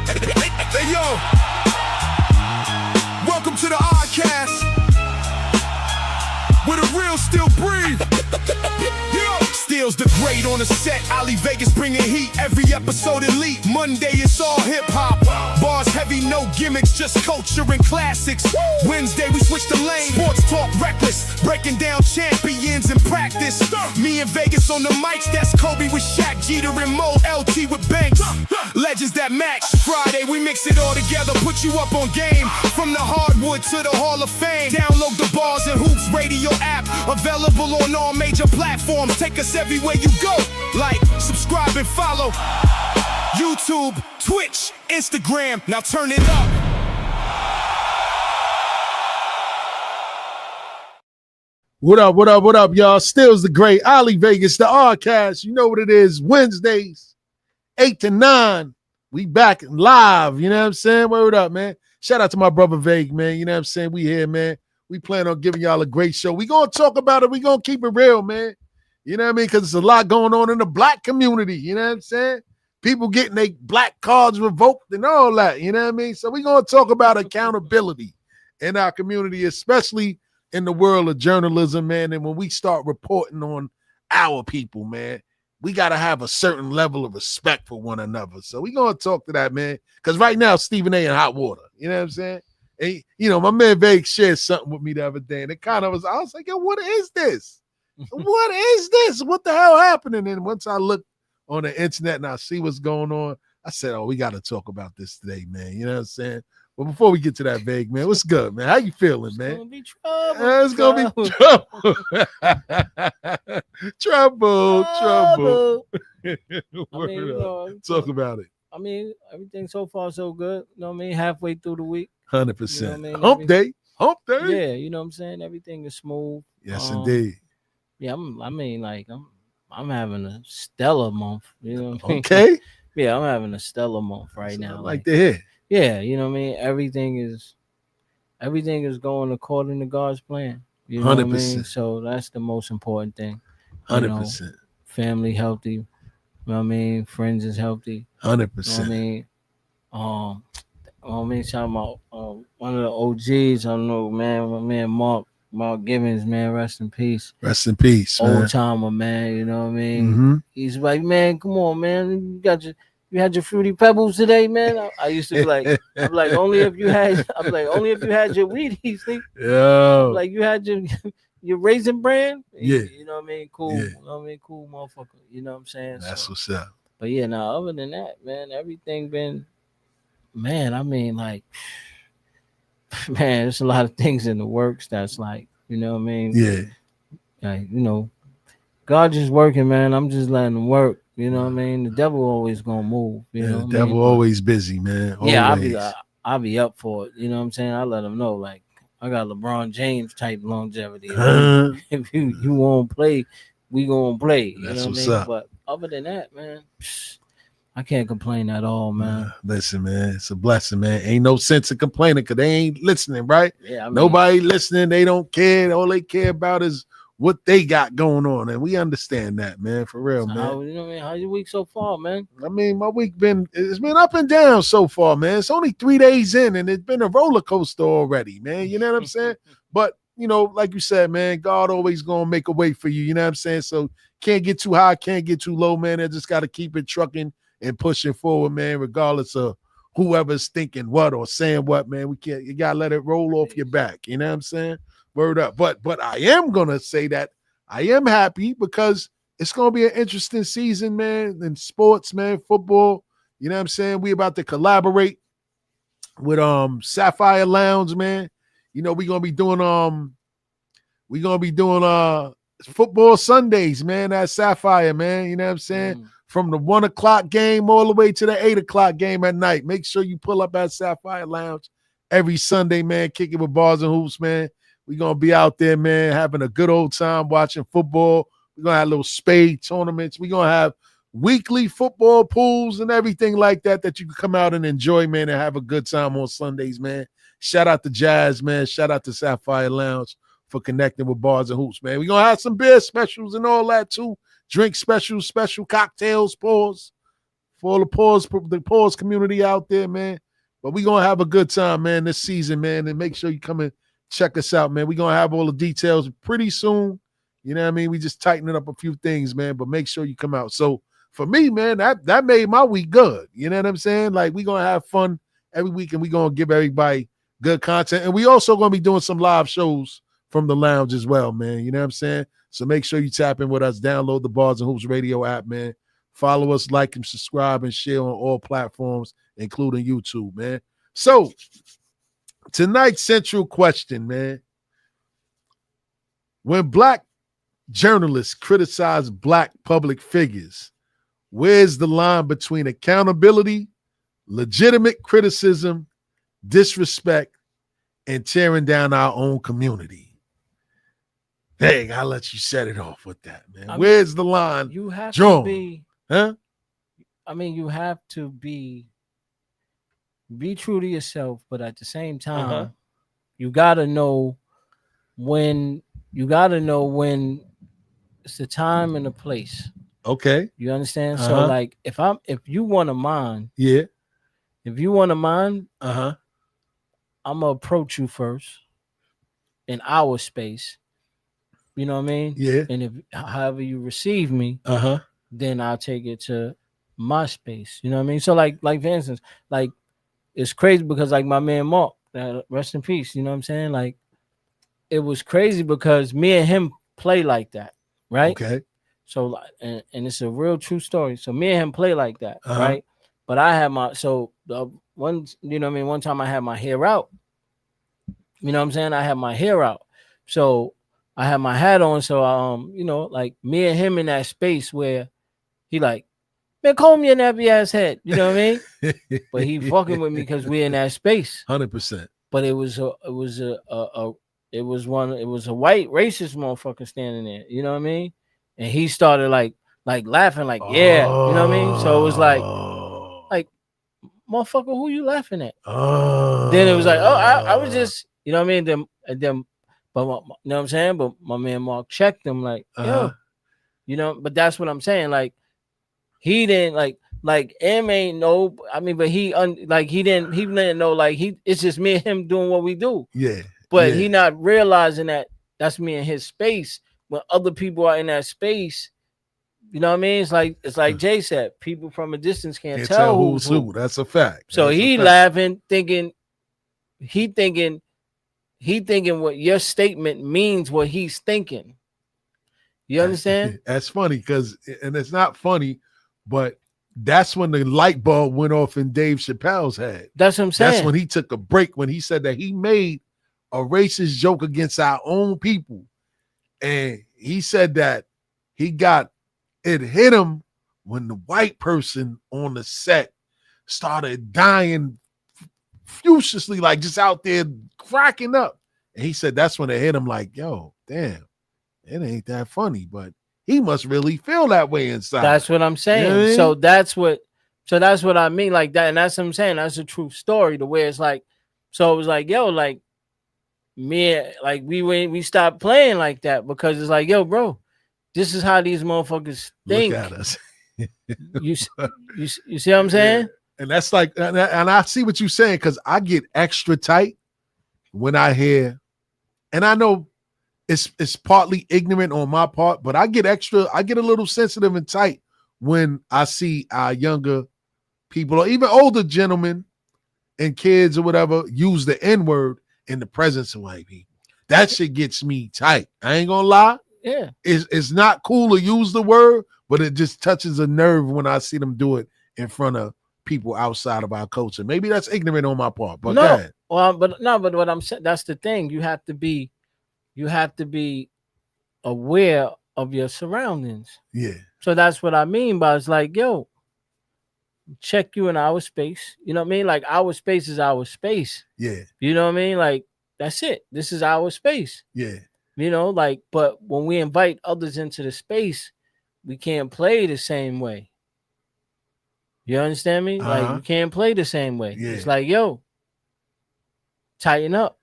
Hey, yo. Welcome to the Oddcast, where the real still breathe. Steel's the great on the set. Ali Vegas bringing heat. Every episode elite. Monday it's all hip hop. Bars heavy, no gimmicks, just culture and classics. Wednesday we switch the lane. Sports talk reckless, breaking down champions in practice. Me and Vegas on the mics. That's Kobe with Shaq, Jeter and Mo. LT with Banks. Legends that match. Friday we mix it all together. Put you up on game. From the hardwood to the Hall of Fame. Download the Bars and Hoops radio app. Available on all major platforms. Take us everywhere you go. Like, subscribe and follow. YouTube, Twitch, Instagram. Now turn it up. What up, y'all? Still's the great Ali Vegas, the Oddcast. You know what it is. Wednesdays, 8 to 9. We back live. You know what I'm saying? Word up, man. Shout out to my brother Vague, man. You know what I'm saying? We here, man. We plan on giving y'all a great show. We gonna talk about it. We gonna keep it real, man. You know what I mean? Because there's a lot going on in the black community. You know what I'm saying? People getting their black cards revoked and all that. You know what I mean? So we're going to talk about accountability in our community, especially in the world of journalism, man. And when we start reporting on our people, man, we got to have a certain level of respect for one another. So we're going to talk to that, man. Because right now, Stephen A. in hot water. You know what I'm saying? And, you know, my man Vague shared something with me the other day. And it kind of was, I was like, yo, what is this? What is this? What the hell happening? And once I look on the internet and I see what's going on, I said, oh, we got to talk about this today, man. You know what I'm saying? But before we get to that, Vague, man, what's good, man? How you feeling, man? It's gonna be trouble. Trouble. Talk about it. I mean, everything so far so good. You know what I mean? Halfway through the week. 100%. You know what I mean? Hump day. Yeah, you know what I'm saying? Everything is smooth. Yes, indeed. Yeah, I'm having a stellar month. You know what I mean? Okay. Yeah, I'm having a stellar month right now. I like to hear. Yeah, you know what I mean? Everything is going according to God's plan. You know 100%. What I mean? So that's the most important thing. 100%. You know, family healthy. You know what I mean? Friends is healthy. 100%. I mean, talking about one of the OGs. I don't know, man. My man Mark Gibbons, man, rest in peace. Rest in peace, man. Old timer, man. You know what I mean? Mm-hmm. He's like, man, come on, man. You had your Fruity Pebbles today, man. I used to be like, I'm like, only if you had your Wheaties. Yeah. Like you had your Raisin Bran. Yeah. You know what I mean? Cool. Yeah. You know what I mean? Cool motherfucker. You know what I'm saying? That's what's up. But yeah, now other than that, man, everything been, man, I mean, like, man, there's a lot of things in the works that's like, you know what I mean? Yeah. Like, you know, God just working, man. I'm just letting him work. You know what I mean? The devil always gonna move. You know what the devil always busy, man. Always. Yeah, I'll be up for it. You know what I'm saying? I let him know, like, I got LeBron James type longevity. If you won't play, we gonna play. You That's know what's what I mean? up. But other than that, man, I can't complain at all, man. Listen, man, it's a blessing, man. Ain't no sense of complaining because they ain't listening, right? Yeah, I mean, nobody listening. They don't care. All they care about is what they got going on, and we understand that, man, for real, man. You know what I mean? How's your week so far, man? I mean, my week it's been up and down so far, man. It's only 3 days in, and it's been a roller coaster already, man. You know what I'm saying? But you know, like you said, man, God always gonna make a way for you. You know what I'm saying? So can't get too high, can't get too low, man. I just got to keep it trucking and pushing forward, man, regardless of whoever's thinking what or saying what, man. You gotta let it roll off your back. You know what I'm saying? Word up. But I am gonna say that I am happy because it's gonna be an interesting season, man, in sports, man, football. You know what I'm saying? We about to collaborate with Sapphire Lounge, man. You know, we're gonna be doing football Sundays, man, at Sapphire, man. You know what I'm saying? From the 1 o'clock game all the way to the 8 o'clock game at night. Make sure you pull up at Sapphire Lounge every Sunday, man. Kick it with Bars and Hoops, man. We're going to be out there, man, having a good old time watching football. We're going to have little spade tournaments. We're going to have weekly football pools and everything like that you can come out and enjoy, man, and have a good time on Sundays, man. Shout out to Jazz, man. Shout out to Sapphire Lounge for connecting with Bars and Hoops, man. We're going to have some beer specials and all that, too. Drink specials, special cocktails, pours. for all the pause community out there, man. But we gonna have a good time, man, this season, man. And make sure you come and check us out, man. We gonna have all the details pretty soon. You know what I mean? We just tightening up a few things, man. But make sure you come out. So for me, man, that made my week good. You know what I'm saying? Like, we gonna have fun every week, and we gonna give everybody good content. And we also gonna be doing some live shows from the lounge as well, man. You know what I'm saying? So make sure you tap in with us. Download the Bars and Hoops radio app, man. Follow us, like and subscribe, and share on all platforms, including YouTube, man. So tonight's central question, man. When Black journalists criticize Black public figures, where's the line between accountability, legitimate criticism, disrespect, and tearing down our own community? Dang, I'll let you set it off with that, man. Where's the line? You have drawn? To be, huh? I mean, you have to be true to yourself, but at the same time, you gotta know when it's the time and the place. Okay. You understand? So like if you want to mind, if you want to mind, I'm gonna approach you first in our space. You know what I mean? Yeah. And if however you receive me, then I'll take it to my space. You know what I mean? So like for instance, like it's crazy because like my man Mark, rest in peace, you know what I'm saying? Like it was crazy because me and him play like that, right? Okay. So and it's a real true story. So me and him play like that, right? But I had my one, you know what I mean, one time I had my hair out. You know what I'm saying? I had my hair out. So I had my hat on, so you know, like me and him in that space where he like, man, comb your nappy ass head. You know what I mean? But he fucking with me because we in that space. 100%. But it was a white racist motherfucker standing there. You know what I mean? And he started like laughing, like, yeah, you know what I mean? So it was like, motherfucker, who you laughing at? Then it was like, I was just, you know what I mean? Then but you know what I'm saying? But my man Mark checked him like, yo, you know, but that's what I'm saying. Like he didn't like M ain't no, I mean, but he didn't know, like it's just me and him doing what we do. Yeah. But he not realizing that that's me in his space. When other people are in that space, you know what I mean? It's like Jay said, people from a distance can't tell who's who. That's a fact. So he laughing, thinking what your statement means, what he's thinking. You understand? That's funny because, and it's not funny, but that's when the light bulb went off in Dave Chappelle's head. That's what I'm saying. That's when he took a break, when he said that he made a racist joke against our own people. And he said that it hit him when the white person on the set started dying furiously, like just out there cracking up. And he said that's when it hit him like, yo, damn, it ain't that funny, but he must really feel that way inside. That's what I'm saying. You know what I mean? So that's what I mean, like that. And that's what I'm saying. That's a true story, the way it's like, so it was like, yo, like me, like we stopped playing like that because it's like, yo, bro, this is how these motherfuckers think. Look at us. you see what I'm saying? Yeah. And that's like, and I see what you're saying, because I get extra tight when I hear, and I know it's partly ignorant on my part, but I get a little sensitive and tight when I see our younger people or even older gentlemen and kids or whatever use the N-word in the presence of white people. That shit gets me tight. I ain't gonna lie. Yeah. It's not cool to use the word, but it just touches a nerve when I see them do it in front of people outside of our culture. Maybe that's ignorant on my part, but but what I'm saying, that's the thing. You have to be aware of your surroundings. Yeah. So that's what I mean by, it's like, yo, check you in our space. You know what I mean? Like our space is our space. Yeah. You know what I mean? Like that's it. This is our space. Yeah. You know, like, but when we invite others into the space, we can't play the same way. You understand me? Like we can't play the same way. Yeah. It's like, yo, tighten up.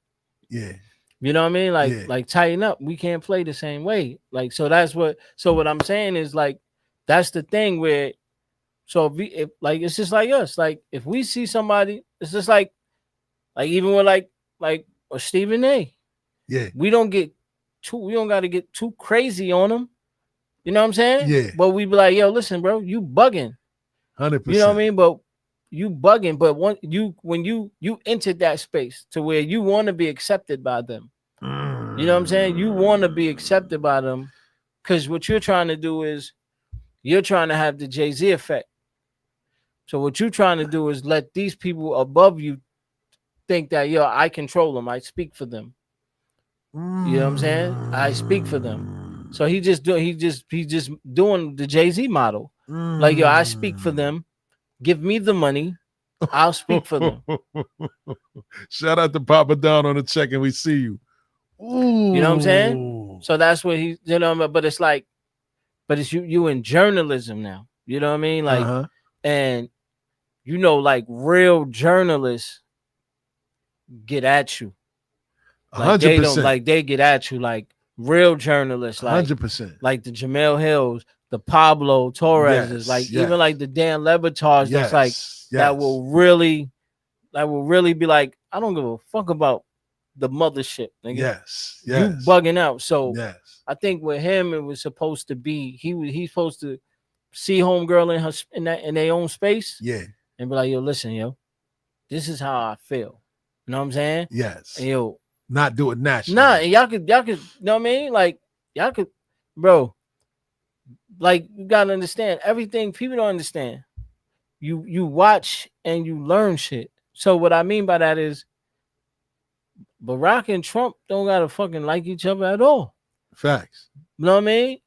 Yeah. You know what I mean? Like tighten up. We can't play the same way. Like, so what I'm saying is, like, that's the thing where So if like it's just like us. Like if we see somebody, it's just like even with like or Stephen A. Yeah. We don't got to get too crazy on them. You know what I'm saying? Yeah. But we be like, yo, listen, bro, you bugging. 100%. You know what I mean? But you bugging. But when you entered that space to where you want to be accepted by them. You know what I'm saying? You want to be accepted by them because what you're trying to do is you're trying to have the Jay-Z effect. So what you're trying to do is let these people above you think that, yo, I control them. I speak for them. You know what I'm saying? I speak for them. So he just doing the Jay-Z model. Like, yo, I speak for them. Give me the money. I'll speak for them. Shout out to Papa Down on the check and we see you. Ooh. You know what I'm saying? So that's what he, you know, but it's like, but it's you in journalism now. You know what I mean? Like, and you know, like real journalists get at you. Like 100%. They get at you like real journalists, like 100%. Like the Jamel Hills, the Pablo Torreses, even like the Dan Lebatars, that's like that will really be like, I don't give a fuck about the mothership, nigga. Yes. You bugging out. So yes. I think with him, it was supposed to be he's supposed to see homegirl in their own space. Yeah. And be like, yo, listen, yo, this is how I feel. You know what I'm saying? Yes. And yo, not do it naturally. Nah, and y'all could, you know what I mean? Like, y'all could, bro, like, you gotta understand everything. People don't understand. You watch and you learn shit. So what I mean by that is Barack and Trump don't gotta fucking like each other at all. Facts. You know what I mean?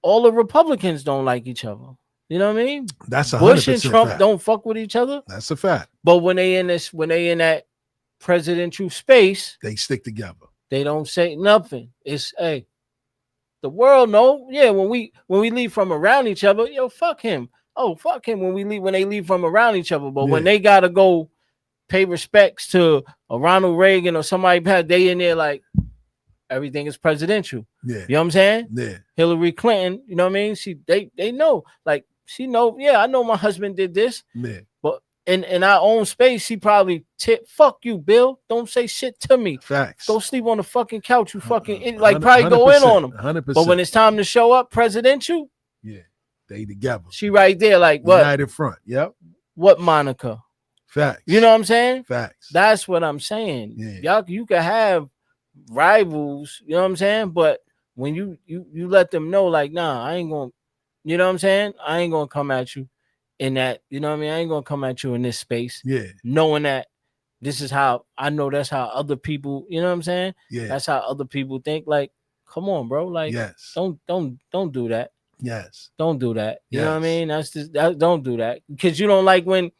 All the Republicans don't like each other. You know what I mean? That's 100% Bush and Trump fact. don't fuck with each other. That's a fact. But when they in that presidential space, they stick together. They don't say nothing. It's the world know. Yeah, when we leave from around each other, yo, fuck him. Oh, fuck him when they leave from around each other. But when they gotta go pay respects to a Ronald Reagan or somebody, they in there like everything is presidential. Yeah. You know what I'm saying? Yeah. Hillary Clinton, you know what I mean? They know. Like she know, yeah, I know my husband did this. Yeah. But in our own space, she probably fuck you, Bill. Don't say shit to me. Facts. Go sleep on the fucking couch, you fucking like probably go in on them. 100%. But when it's time to show up presidential, yeah, they together. She right there, like what? United front. Yep. What Monica? Facts. You know what I'm saying? Facts. That's what I'm saying. Yeah. You can have rivals, you know what I'm saying? But when you let them know, like, nah, I ain't gonna, you know what I'm saying? I ain't gonna come at you in that, you know what I mean? I ain't gonna come at you in this space. Yeah. Knowing that this is how I know that's how other people, you know what I'm saying? Yeah. That's how other people think. Like, come on, bro. Like, don't do that. Yes. Don't do that. You know what I mean? That's just don't do that. Because you don't like when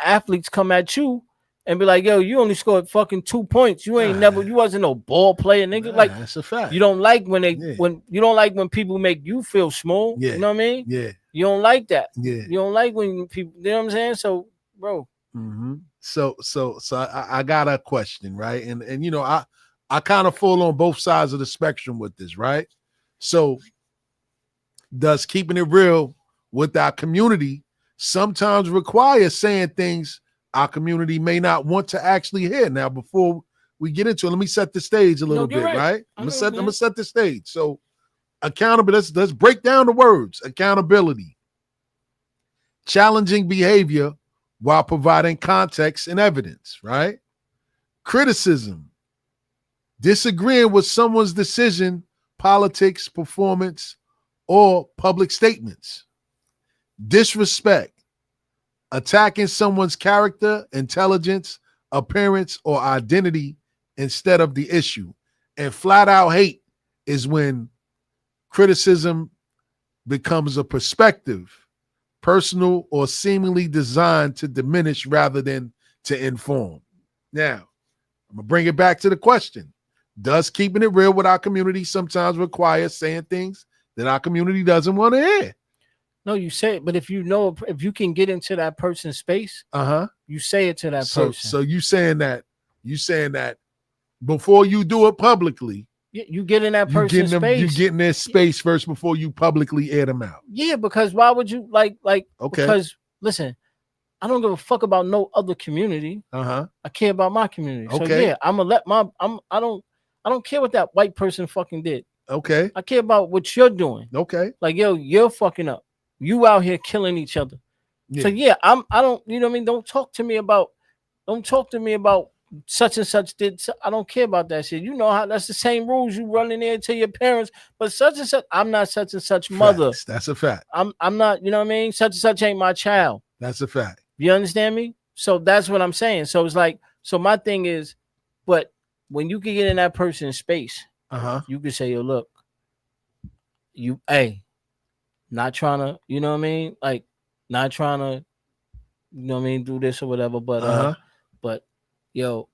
athletes come at you and be like, yo, you only scored fucking 2 points. You ain't you wasn't no ball player, nigga. Nah, like that's a fact. You don't like when you don't like when people make you feel small. Yeah. You know what I mean? Yeah. You don't like that. Yeah. You don't like when people, you know what I'm saying? So, bro. Mm-hmm. So I got a question, right? And you know, I kind of fall on both sides of the spectrum with this, right? So does keeping it real with our community sometimes require saying things our community may not want to actually hear? Now, before we get into it, let me set the stage a little bit, right? I'm gonna set the stage. So accountability, let's break down the words. Accountability. Challenging behavior while providing context and evidence, right? Criticism. Disagreeing with someone's decision, politics, performance, or public statements. Disrespect. Attacking someone's character, intelligence, appearance, or identity instead of the issue. And flat out hate is when criticism becomes a perspective, personal or seemingly designed to diminish rather than to inform. Now, I'm going to bring it back to the question. Does keeping it real with our community sometimes require saying things that our community doesn't want to hear? No, you say it, but if you can get into that person's space, you say it to that person. So you saying that before you do it publicly, You get in that person's space. You get in their space first before you publicly air them out. Yeah, because why would you like? Okay. Because listen, I don't give a fuck about no other community. I care about my community. Okay. So yeah, I'm gonna let I don't care what that white person fucking did. Okay. I care about what you're doing. Okay. Like, yo, you're fucking up. You out here killing each other. Yeah. So yeah, I don't, you know what I mean? Don't talk to me about such and such did. I don't care about that shit. You know how that's the same rules you run in there to your parents, but such and such, I'm not such and such mother. Facts. That's a fact. I'm not, you know what I mean? Such and such ain't my child. That's a fact. You understand me? So that's what I'm saying. So it's like, so my thing is, but when you can get in that person's space, you can say, yo, look, not trying to, you know what I mean? Like, not trying to, you know what I mean, do this or whatever, but yo,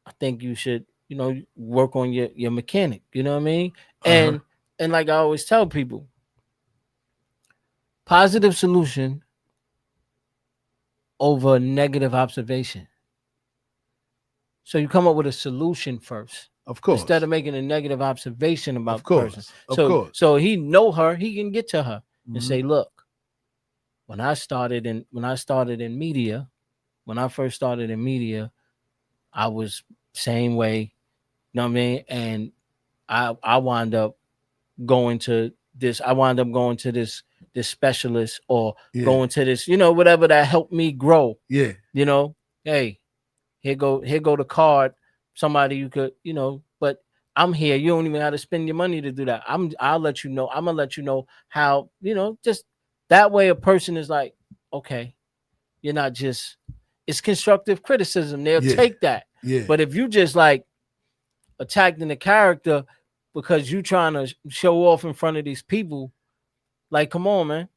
I think you should, you know, work on your mechanic, you know what I mean? And like I always tell people, positive solution over negative observation. So you come up with a solution first. Of course. Instead of making a negative observation about the person. So he know her, he can get to her and say, look, when I first started in media, I was same way, you know what I mean? And I wound up going to this specialist or going to this, you know, whatever that helped me grow. Yeah. You know, hey, here go the card. Somebody you could, you know, but I'm here. You don't even have to spend your money to do that. I'll let you know. I'm gonna let you know how, you know, just that way a person is like, okay, you're not just, it's constructive criticism. They'll take that. Yeah. But if you just like attacking the character because you trying to show off in front of these people, like, come on, man.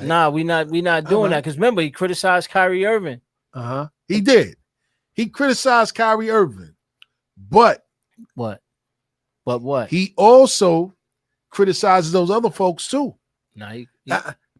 Nah, we not doing that. Because remember, he criticized Kyrie Irving. He did. He criticized Kyrie Irving. But what? He also criticizes those other folks too.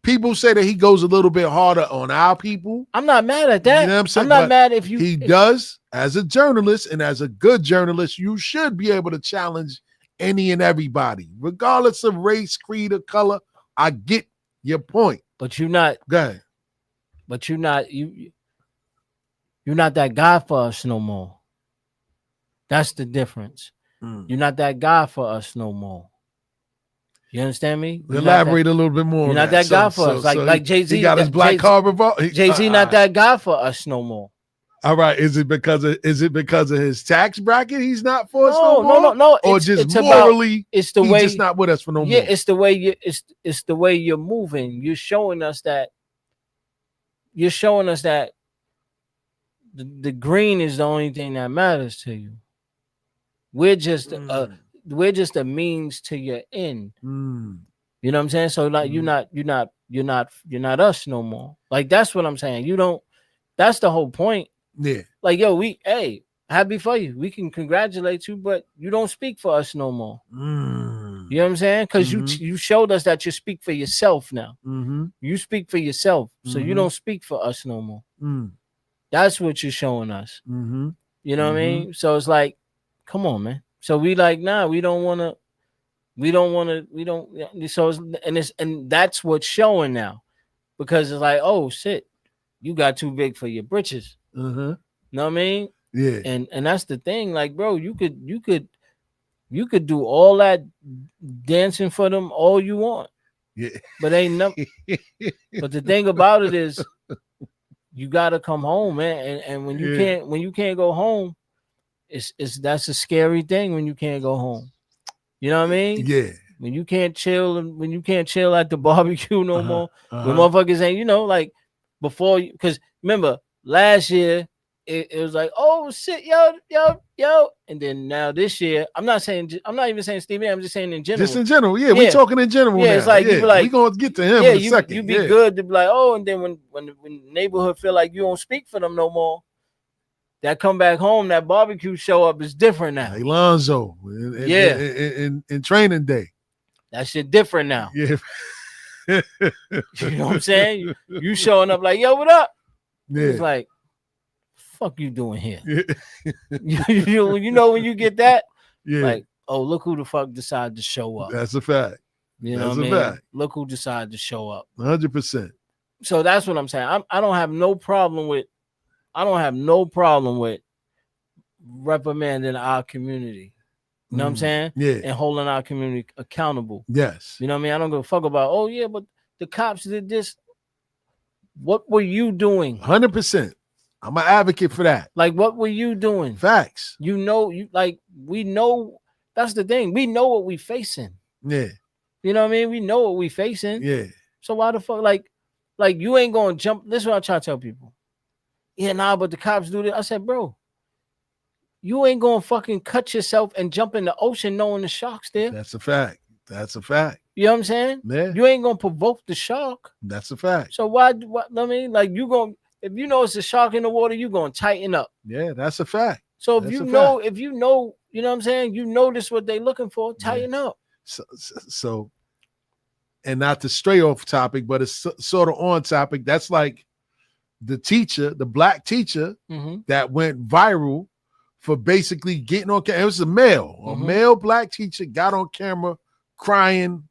People say that he goes a little bit harder on our people. I'm not mad at that. You know what I'm saying? I'm not mad if you. He does, as a journalist and as a good journalist, you should be able to challenge any and everybody, regardless of race, creed, or color. I get your point. But you're not. Go ahead. But you're not that guy for us no more. That's the difference. You're not that guy for us no more. You understand me? Elaborate a little bit more. You're not that guy for us. Like Jay-Z. He got his black card revoked. Jay-Z not that guy for us no more. All right. Is it because of his tax bracket he's not for us no more? No. Or just morally, it's the way he's just not with us for no more. Yeah, it's the way it's the way you're moving. You're showing us that the green is the only thing that matters to you. We're just a means to your end. You know what I'm saying? So like you're not us no more. Like that's what I'm saying. You don't. That's the whole point. Yeah. Like yo, happy for you. We can congratulate you, but you don't speak for us no more. You know what I'm saying? Because you showed us that you speak for yourself now. You speak for yourself, so you don't speak for us no more. That's what you're showing us. You know what I mean? So it's like, come on, man. So we like, nah, we don't want to. So and that's what's showing now, because it's like, oh shit, you got too big for your britches. Know what I mean? Yeah. And that's the thing, like, bro, you could do all that dancing for them all you want. Yeah. But ain't nothing. But the thing about it is, you gotta come home, man. And when you can't go home, that's a scary thing when you can't go home. You know what I mean? Yeah. When you can't chill at the barbecue no more, when motherfuckers ain't, you know, like before, because remember last year it was like, oh shit, yo, and then now this year, I'm not even saying Stevie, I'm just saying in general. Just in general, yeah. We talking in general. Yeah, now. It's like, we gonna get to him in a second. You be good to be like, oh, and then when the neighborhood feel like you don't speak for them no more, that come back home, that barbecue show up is different now. Like Lonzo, in training day. That shit different now. Yeah. You know what I'm saying? You showing up like, yo, what up? Yeah. It's like, fuck you doing here? You know when you get that, like, oh, look who the fuck decided to show up. That's a fact. You know That's what I a mean? fact. Look who decided to show up. 100%. So that's what I'm saying. I don't have no problem with reprimanding our community. You know what I'm saying? Yeah. And holding our community accountable. Yes. You know what I mean? I don't give a fuck about, oh yeah, but the cops did this. What were you doing? 100%. I'm an advocate for that. Like, what were you doing? Facts. You know, we know. That's the thing. We know what we facing. Yeah. You know what I mean? We know what we facing. Yeah. So why the fuck, like you ain't gonna jump? This is what I try to tell people. Yeah, nah, but the cops do this. I said, bro, you ain't gonna fucking cut yourself and jump in the ocean knowing the shark's there. That's a fact. That's a fact. You know what I'm saying? Yeah. You ain't gonna provoke the shark. That's a fact. So why? I mean, like, you gonna, if you know it's a shark in the water, you gonna tighten up. Yeah, that's a fact. So if That's you a know, fact. you know what I'm saying, you notice what they looking for, tighten up. So, and not to stray off topic, but it's sort of on topic. That's like the teacher, the black teacher that went viral for basically getting on camera. It was a male black teacher got on camera crying,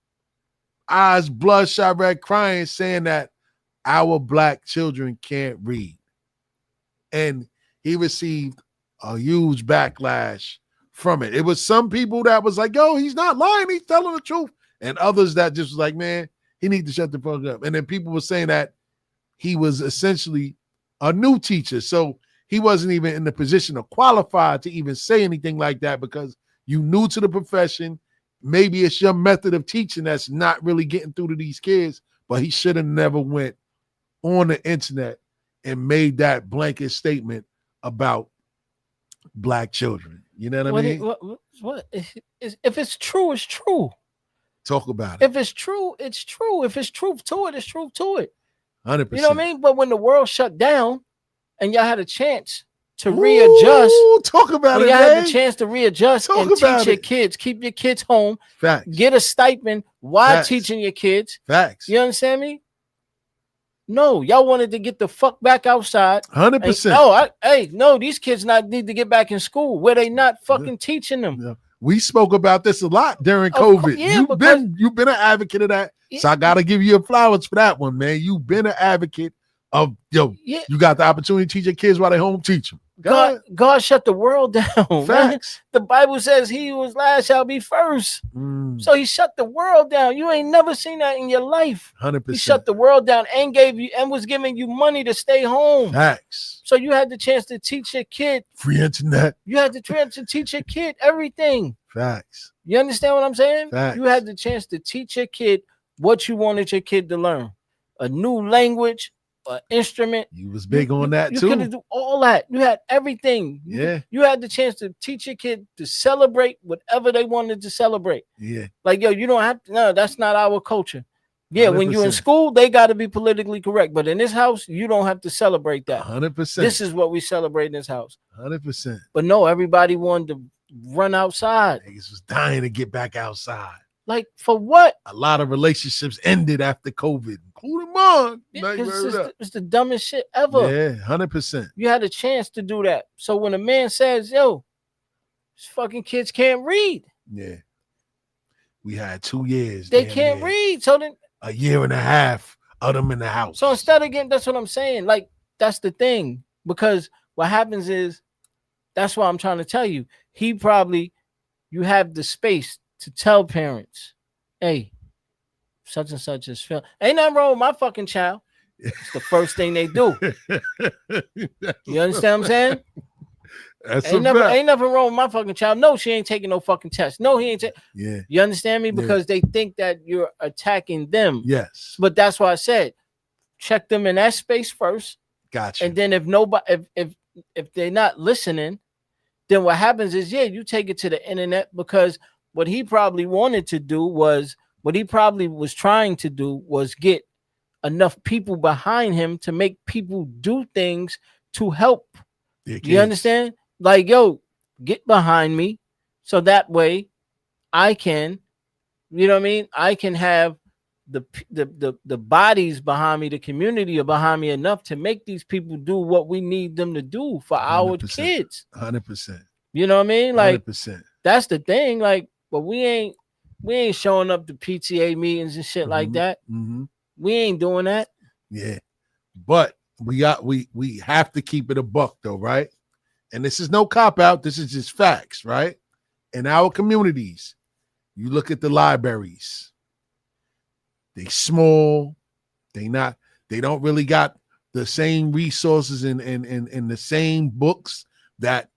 eyes bloodshot red, crying, saying that our black children can't read. And he received a huge backlash from it. It was some people that was like, yo, he's not lying, he's telling the truth. And others that just was like, man, he need to shut the fuck up. And then people were saying that he was essentially a new teacher. So he wasn't even in the position of qualified to even say anything like that because you new to the profession. Maybe it's your method of teaching that's not really getting through to these kids, but he should have never went on the internet and made that blanket statement about black children. You know what I mean? What? If it's true, it's true. Talk about it. If it's true, it's true. If it's truth to it, it's truth to it. 100%. You know what I mean? But when the world shut down and y'all had a chance to readjust, talk about it, y'all man. had the chance to readjust and teach your kids, keep your kids home, Facts. Get a stipend while Facts. teaching your kids. Facts. You understand me? No, y'all wanted to get the fuck back outside. 100%. No, these kids need to get back in school where they not fucking teaching them. Yeah. We spoke about this a lot during COVID. You've been an advocate of that. So I gotta give you your flowers for that one, man. You've been an advocate of you got the opportunity to teach your kids while they home, teach them. God shut the world down. Facts. The Bible says he who was last shall be first. So he shut the world down. You ain't never seen that in your life. 100%. He shut the world down and was giving you money to stay home. Facts. So you had the chance to teach your kid. Free internet. You had the chance to teach your kid everything. Facts. You understand what I'm saying? Facts. You had the chance to teach your kid what you wanted your kid to learn. A new language, an instrument. You was big on that too. You could do all that. You had everything. You had the chance to teach your kid to celebrate whatever they wanted to celebrate. Yeah. Like, yo, you don't have to. No, that's not our culture. Yeah, 100%. When you're in school, they got to be politically correct. But in this house, you don't have to celebrate that. 100%. This is what we celebrate in this house. 100%. But no, everybody wanted to run outside. Niggas was dying to get back outside. Like, for what? A lot of relationships ended after COVID, including mine. It's the dumbest shit ever. Yeah, 100%. You had a chance to do that. So when a man says, yo, these fucking kids can't read. Yeah. We had 2 years. They can't read. So then a year and a half of them in the house. So instead of getting, that's what I'm saying. Like, that's the thing. Because what happens is, that's why I'm trying to tell you. You have the space to tell parents, hey, such and such is film. Ain't nothing wrong with my fucking child. It's the first thing they do. You understand what I'm saying? Ain't nothing wrong with my fucking child. No, she ain't taking no fucking test. No, he ain't. You understand me? Because they think that you're attacking them. Yes. But that's why I said, check them in that space first. Gotcha. And then if they're not listening, then what happens is, you take it to the internet, because what he probably wanted to do was, what he probably was trying to do was get enough people behind him to make people do things to help. You understand? Like, yo, get behind me, so that way I can, you know what I mean? I can have the bodies behind me, the community are behind me enough to make these people do what we need them to do for our 100%. kids. 100%. You know what I mean? Like, 100%. that's the thing. Like, but we ain't showing up to PTA meetings and shit like that. We ain't doing that. Yeah, but we have to keep it a buck though, right? And this is no cop out. This is just facts, right? In our communities, you look at the libraries. They small. They don't really got the same resources and the same books that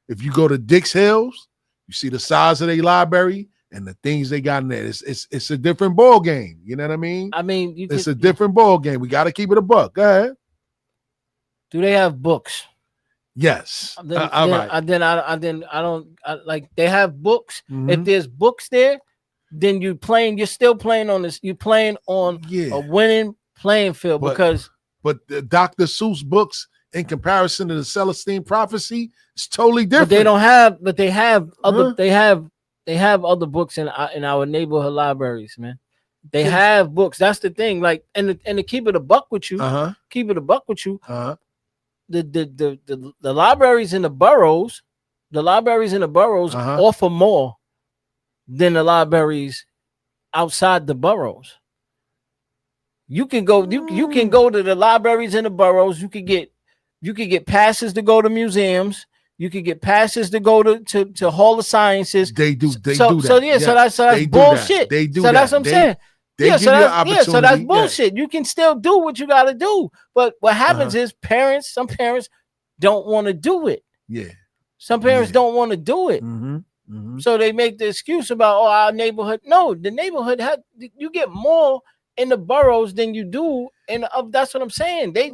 if you go to Dix Hills, you see the size of their library and the things they got in there. It's a different ball game. You know what I mean? I mean, it's a different ball game. We got to keep it a buck. Go ahead. Do they have books? Yes. Then I don't like they have books. If there's books there, then you're still playing on this. You're playing on a winning playing field but the Dr. Seuss books in comparison to the Celestine Prophecy is totally different. But they have other they have other books in our neighborhood libraries, man. They have books. That's the thing. Like and to keep it a buck with you, the libraries in the boroughs, offer more than the libraries outside the boroughs. You can go to the libraries in the boroughs. You could get passes to go to museums. You could get passes to go to Hall of Sciences. They do that. So that's bullshit. They do so that. that's what I'm saying. So that's bullshit. You can still do what you got to do. But what happens is some parents don't want to do it. Yeah. Some parents don't want to do it. So they make the excuse about our neighborhood. No, the neighborhood you get more in the boroughs than you do that's what I'm saying. They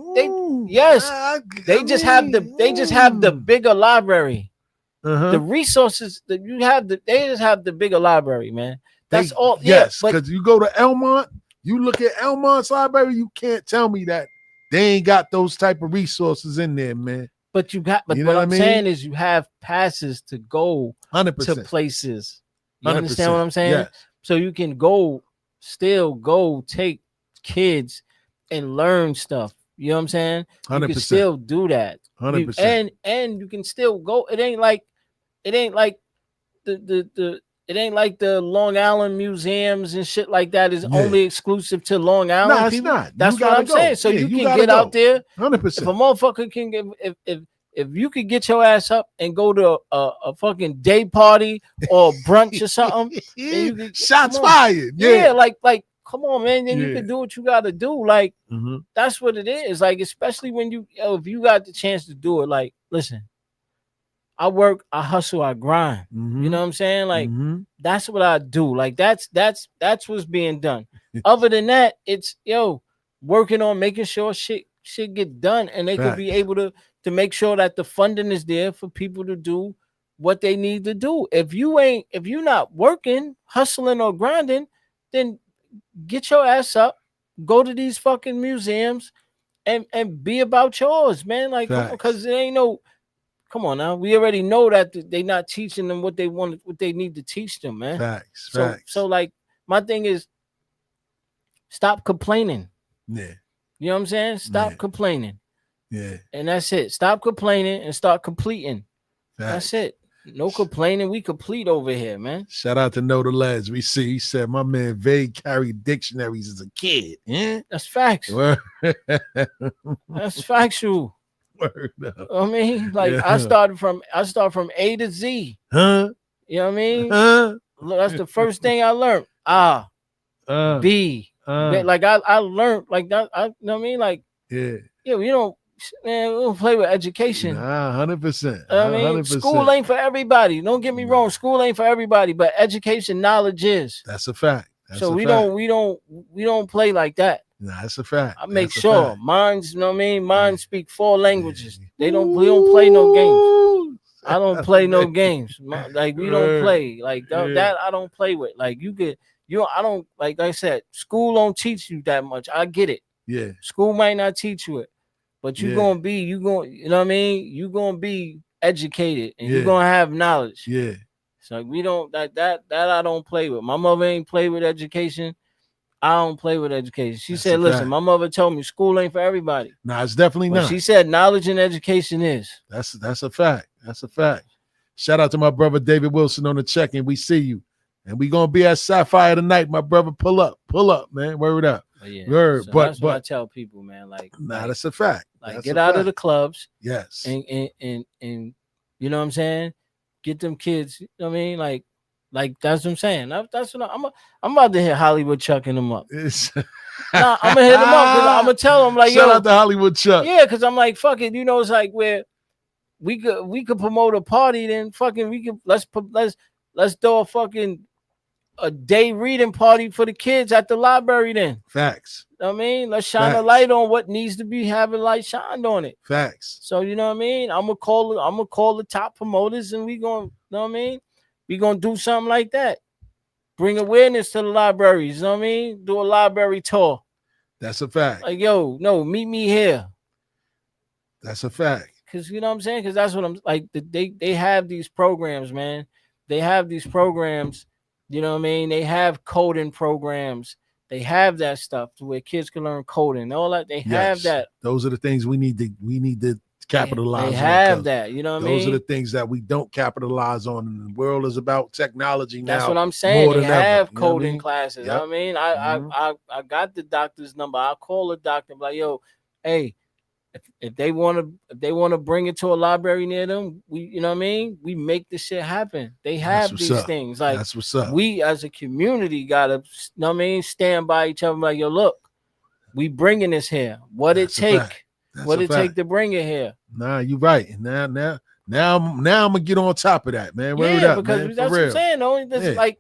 just have the bigger library. The resources that you have, they just have the bigger library, man. That's all. Yes, because you go to Elmont, you look at Elmont's library, you can't tell me that they ain't got those type of resources in there, man. But what I'm saying is you have passes to go 100%. to places. You understand what I'm saying? Yes. So you can still go take kids and learn stuff. You know what I'm saying? 100%. You can still do that. 100%. And you can still go. It ain't like the Long Island museums and shit like that is only exclusive to Long Island. No, it's not. That's what I'm saying. So you can get out there. 100%. If a motherfucker can get if you could get your ass up and go to a fucking day party or brunch or something, shots fired. Yeah, like come on, man. Then you can do what you got to do. Like that's what it is. Like especially when if you got the chance to do it. Like listen, I work, I hustle, I grind. You know what I'm saying? Like that's what I do. Like that's what's being done. Other than that, it's working on making sure shit get done, and they could be able to make sure that the funding is there for people to do what they need to do. If you're not working, hustling or grinding, then get your ass up, go to these fucking museums and be about yours, man. Like, because it ain't no, come on now. We already know that they not teaching them what they need to teach them, man. Facts. So like my thing is stop complaining. Yeah. You know what I'm saying? Stop complaining. Yeah. And that's it. Stop complaining and start completing. That's it. No complaining. We complete over here, man. Shout out to Know the Lads. We see he said my man Vague carried dictionaries as a kid. Yeah? That's facts. That's factual. Word up. I mean, like I start from A to Z. Huh? You know what I mean? Huh? That's the first thing I learned. B. Like I learned like that. You know what I mean? Like you don't. Man, we don't play with education. 100%. I mean, school ain't for everybody. Don't get me wrong. School ain't for everybody, but education, knowledge is. That's a fact. We don't play like that. Nah, that's a fact. I make sure mine's, you know what I mean? Mine speak 4 languages. We don't play no games. I don't play no games. Like we don't play like that. I don't play with. Like I don't like I said. School don't teach you that much. I get it. Yeah. School might not teach you it. But you know what I mean? You're gonna be educated and you're gonna have knowledge. Yeah. So we don't that I don't play with. My mother ain't play with education. I don't play with education. She said, listen, my mother told me school ain't for everybody. Nah, it's definitely not. She said knowledge and education is. That's a fact. That's a fact. Shout out to my brother David Wilson on the check-in. We see you. And we gonna be at Sapphire tonight, my brother. Pull up, man. Word up. Yeah. Word. So but that's what I tell people, man. Like, that's a fact. Like, that's get out of the clubs. Yes. And you know what I'm saying? Get them kids. You know what I mean? Like that's what I'm saying. That's what I'm about to hit Hollywood chucking them up. I'm gonna hit them up because I'm gonna tell them like, shout out to Hollywood Chuck. Yeah, because I'm like, fuck it. You know, it's like where we could promote a party, then fucking we could let's do a day reading party for the kids at the library. Then facts. You know what I mean, let's shine a light on what needs to be having light shined on it. Facts. So you know what I mean. I'm gonna call the top promoters, and we gonna, you know what I mean. We gonna do something like that. Bring awareness to the libraries. You know what I mean. Do a library tour. That's a fact. Like, yo, no, meet me here. That's a fact. Because you know what I'm saying. Because that's what I'm like. They have these programs, man. They have these programs. You know what I mean? They have coding programs. They have that stuff to where kids can learn coding. All that they have that. to Those are the things we need to capitalize. They have that. You know what I mean? Those are the things that we don't capitalize on. And the world is about technology now. That's what I'm saying. They have ever, coding classes. Yep. You know what I mean? I got the doctor's number. I'll call the doctor and be like, yo, hey, if they want to bring it to a library near them, you know what I mean? We make this shit happen. They have these things. Like, that's what's up. We as a community gotta, you know what I mean, stand by each other. Like, yo, look, we bringing this here. What it take? What it take to bring it here? Nah, you right. Now I'm gonna get on top of that, man. Yeah, because that's what I'm saying. Only this like.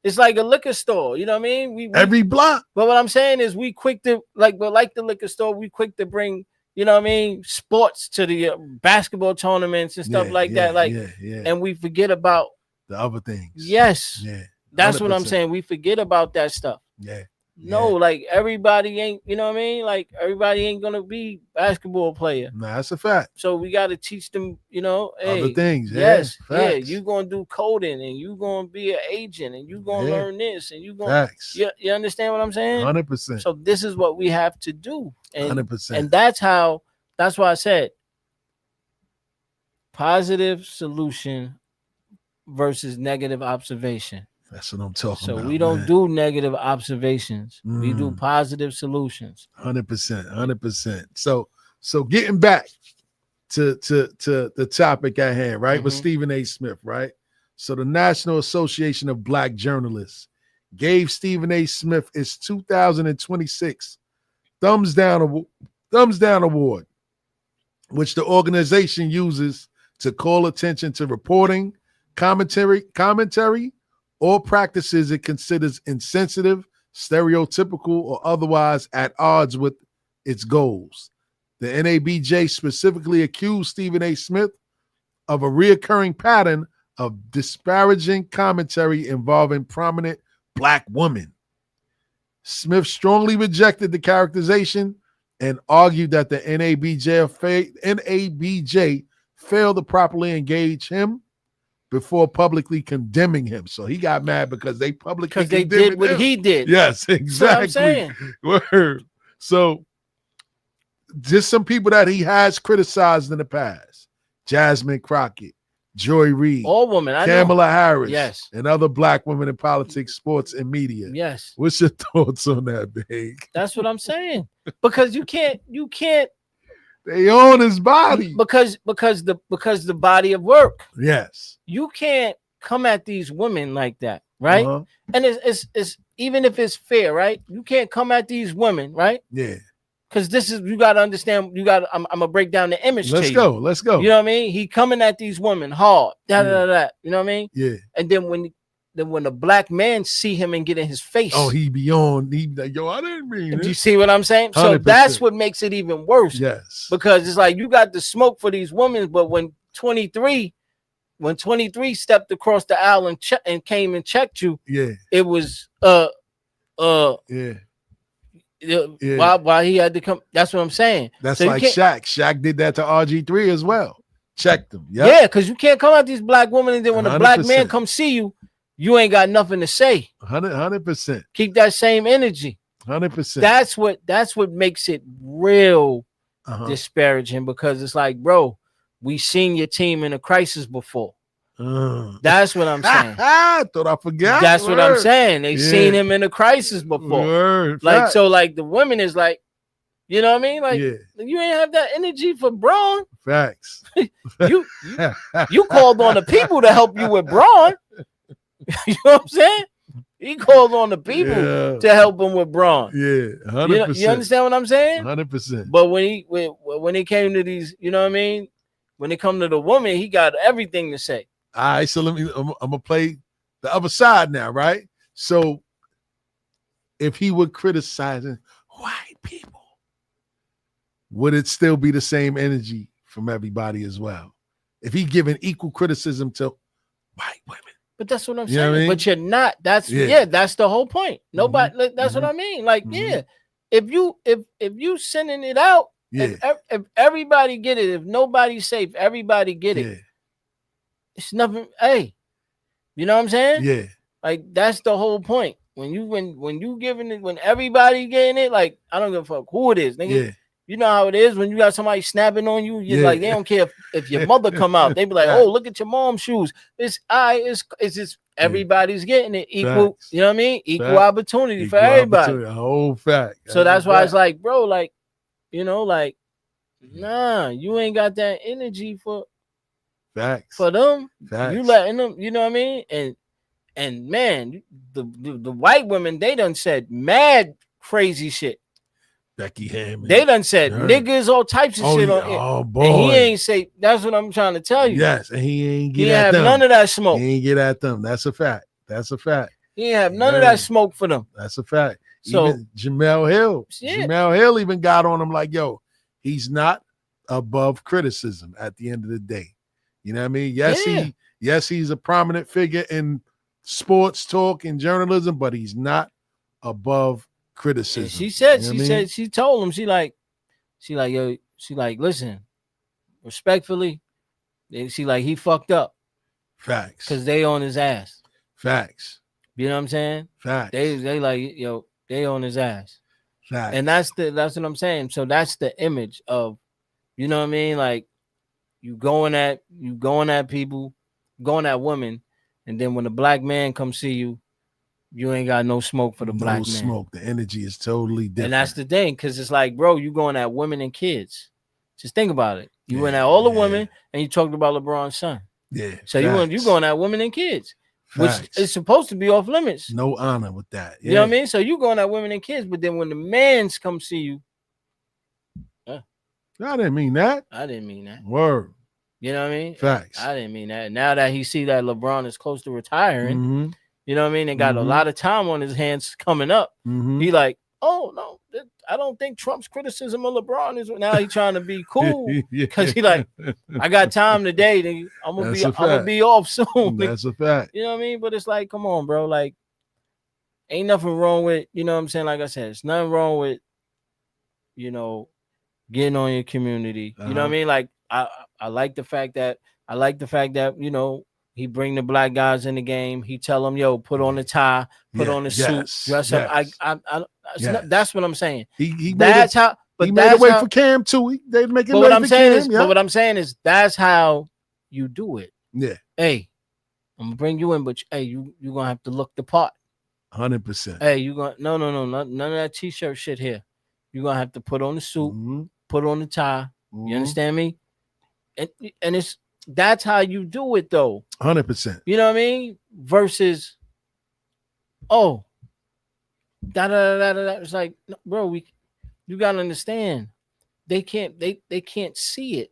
It's like a liquor store, you know what I mean? Every block. But what I'm saying is we quick to like the liquor store, we quick to bring, you know what I mean, sports to the basketball tournaments and stuff like that. Like, and we forget about the other things. Yes. Yeah. That's what I'm saying. We forget about that stuff. Yeah. No, like everybody ain't, you know what I mean? Like everybody ain't gonna be basketball player. Nah, that's a fact. So we gotta teach them, you know, other things. Yes, you gonna do coding and you gonna be an agent and you gonna learn this and you gonna you understand what I'm saying? 100%. So this is what we have to do. And 100%. And that's why I said positive solution versus negative observation. That's what I'm talking about. So we don't do negative observations. We do positive solutions. 100%. So getting back to the topic at hand, right? With Stephen A. Smith, right? So the National Association of Black Journalists gave Stephen A. Smith its 2026 Thumbs Down Award, which the organization uses to call attention to reporting, commentary, or practices it considers insensitive, stereotypical, or otherwise at odds with its goals. The NABJ specifically accused Stephen A. Smith of a reoccurring pattern of disparaging commentary involving prominent Black women. Smith strongly rejected the characterization and argued that the NABJ failed to properly engage him before publicly condemning him. So he got mad because they publicly did what he did. Yes, exactly. That's what I'm saying. Word. So just some people that he has criticized in the past: Jasmine Crockett, Joy Reid, all women, Kamala Harris, yes, and other Black women in politics, sports, and media. Yes. What's your thoughts on that, Big? That's what I'm saying. Because you can't. They own his body because the body of work. Yes, you can't come at these women like that, right? And it's even if it's fair, right? You can't come at these women, right? Yeah, because this is, you got to understand. I'm gonna break down the image. Let's go. You know what I mean? He coming at these women hard. You know what I mean? Yeah. And then when the Black man see him and get in his face, he be like, yo, I didn't mean it. Do you see what I'm saying? 100%. So that's what makes it even worse. Yes. Because it's like you got the smoke for these women, but when 23 stepped across the aisle and came and checked you, it was why he had to come. That's what I'm saying. That's so like Shaq. Shaq did that to RG3 as well. Checked him. Yep. Yeah, because you can't come at these Black women and then when 100%. A Black man come see you, you ain't got nothing to say. 100%. Keep that same energy. 100%. That's what makes it real disparaging, because it's like, bro, we seen your team in a crisis before. That's what I'm saying. I thought I forgot. That's what I'm saying. They seen him in a crisis before. Like, so like the women is like, you know what I mean? Like, you ain't have that energy for Braun. Facts. you called on the people to help you with Braun. You know what I'm saying? He called on the people to help him with Braun. Yeah, 100%. You understand what I'm saying? 100%. But when he came to these, you know what I mean? When it come to the woman, he got everything to say. All right, so I'm gonna play the other side now, right? So if he were criticizing white people, would it still be the same energy from everybody as well? If he giving equal criticism to white women. But that's what I'm saying. You know what I mean? But you're not. That's that's the whole point. Nobody. That's what I mean. Like, if you sending it out, if everybody get it, if nobody's safe, everybody get it. It's nothing. Hey, you know what I'm saying? Yeah. Like, that's the whole point. When you giving it, when everybody getting it, like, I don't give a fuck who it is, nigga. Yeah. You know how it is when you got somebody snapping on you. You're like, they don't care if your mother come out. They be like, oh, look at your mom's shoes. It's just everybody's getting it equal. Facts. You know what I mean? Equal opportunity for everybody. A whole fact. So that's why it's like, bro, like, you know, like, nah, you ain't got that energy for facts for them. Facts. You letting them, you know what I mean? And man, the white women, they done said mad crazy shit. Becky Hammond. They done said niggas, all types of shit on it. Oh boy. And he ain't say, that's what I'm trying to tell you. Yes, and he ain't get he at have them. None of that smoke. He ain't get at them. That's a fact. That's a fact. He ain't have none of that smoke for them. That's a fact. So even Jamel Hill. Jamel Hill even got on him like, yo, he's not above criticism at the end of the day. You know what I mean? Yes, he's a prominent figure in sports talk and journalism, but he's not above criticism. And she told him, she like, listen, respectfully, she like, he fucked up. Facts. Because they on his ass. Facts. You know what I'm saying? Facts. They like, yo, they on his ass. Facts. And that's what I'm saying. So that's the image of, you know what I mean? Like, you going at people, going at women, and then when a black man come see you, you ain't got no smoke for the black man. No smoke. The energy is totally different. And that's the thing, because it's like, bro, you going at women and kids. Just think about it. You went at all the women, and you talked about LeBron's son. Yeah. So you going at women and kids, which is supposed to be off limits. No honor with that. You know what I mean? So you going at women and kids, but then when the mans come see you, I didn't mean that. I didn't mean that. Word. You know what I mean? Facts. I didn't mean that. Now that he see that LeBron is close to retiring, you know what I mean? And got a lot of time on his hands coming up. He like, oh no, I don't think Trump's criticism of LeBron is now he trying to be cool because he like, I got time today. Nigga. I'm gonna be off soon. That's a fact. You know what I mean? But it's like, come on, bro. Like, ain't nothing wrong with, you know what I'm saying? Like I said, it's nothing wrong with, you know, getting on your community. You know what I mean? Like, I like the fact that you know, he bring the black guys in the game. He tell them, yo, put on the tie, put on the suit, dress up. That's what I'm saying. He made a way for Cam too. They make it. But what I'm saying is that's how you do it. Yeah. Hey, I'm gonna bring you in, but hey, you gonna have to look the part. 100%. Hey, you gonna none of that t-shirt shit here. You're gonna have to put on the suit, put on the tie. You understand me? And that's how you do it though. 100%. You know what I mean? Versus, oh, it's like, bro, you gotta understand, they can't see it.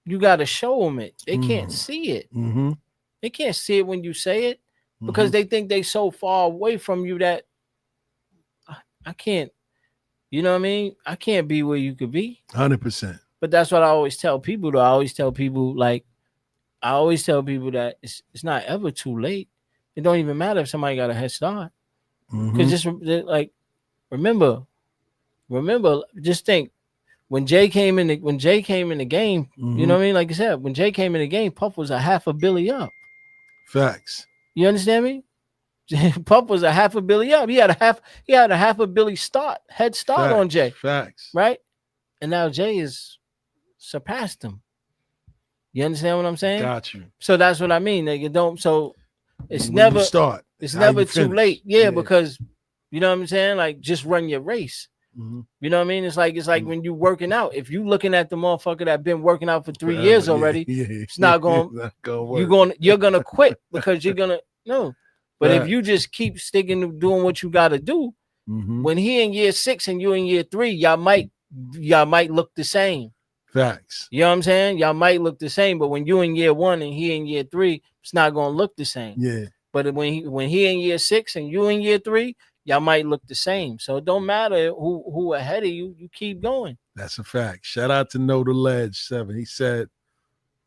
You gotta show them it. They can't see it. They can't see it when you say it because they think they so far away from you that I can't. You know what I mean? I can't be where you could be. 100%. But that's what I always tell people, though. I always tell people that it's not ever too late. It don't even matter if somebody got a head start. Because just like, remember, just think, when Jay came in the game, you know what I mean? Like I said, when Jay came in the game, Puff was a half a billy up. Facts. You understand me? Puff was a half a billy up. He had a half a billy head start on Jay. Facts. Right? And now Jay is surpassed him. You understand what I'm saying? Got you. So that's what I mean. Nigga, don't. So it's When never you start. It's how never you too finish. late. Yeah, because you know what I'm saying. Like, just run your race. Mhm. You know what I mean? It's like when you working out. If you looking at the motherfucker that been working out for 3 Forever, years yeah, already, yeah, it's not going. it's not gonna work. You're gonna quit because you're gonna no. But if you Facts. just keep sticking to doing what you got to do, Mhm. when he in year 6 and you in year 3, y'all might look the same. Facts. You know what I'm saying? Y'all might look the same, but when you in year 1 and he in year 3, it's not gonna look the same. Yeah. But when he in year 6 and you in year 3, y'all might look the same. So it don't matter who ahead of you. You keep going. That's a fact. Shout out to Know the Ledge 7. He said,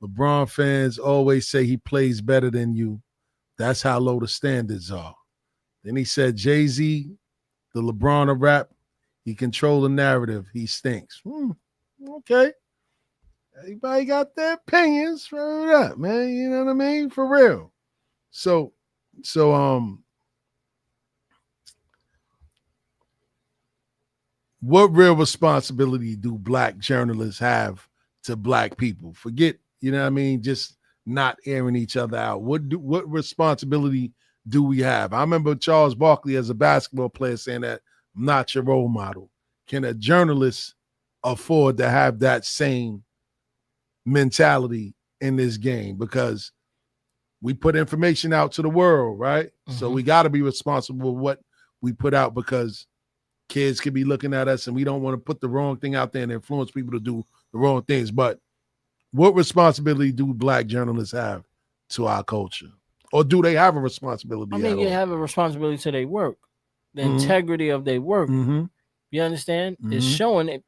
LeBron fans always say he plays better than you. That's how low the standards are. Then he said, Jay-Z, the LeBron of rap, he control the narrative. He stinks. Okay. Everybody got their opinions for that, man. You know what I mean? For real. So what real responsibility do black journalists have to black people? Forget, you know what I mean, just not airing each other out. What responsibility do we have? I remember Charles Barkley as a basketball player saying that I'm not your role model. Can a journalist afford to have that same mentality in this game? Because we put information out to the world, right? So we got to be responsible for what we put out, because kids could be looking at us and we don't want to put the wrong thing out there and influence people to do the wrong things. But what responsibility do black journalists have to our culture? Or do they have a responsibility? I mean, you have a responsibility to their work, the integrity of their work. You understand? It's showing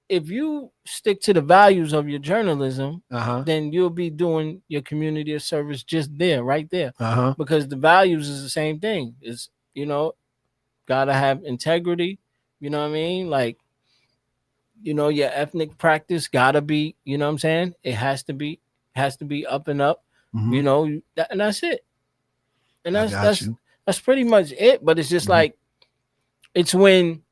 if you stick to the values of your journalism, then you'll be doing your community a service just there, right there. Because the values is the same thing. It's, gotta have integrity. You know what I mean? Like, your ethnic practice gotta be, you know what I'm saying? It has to be up and up. And that's it. And that's pretty much it. But it's just like, it's when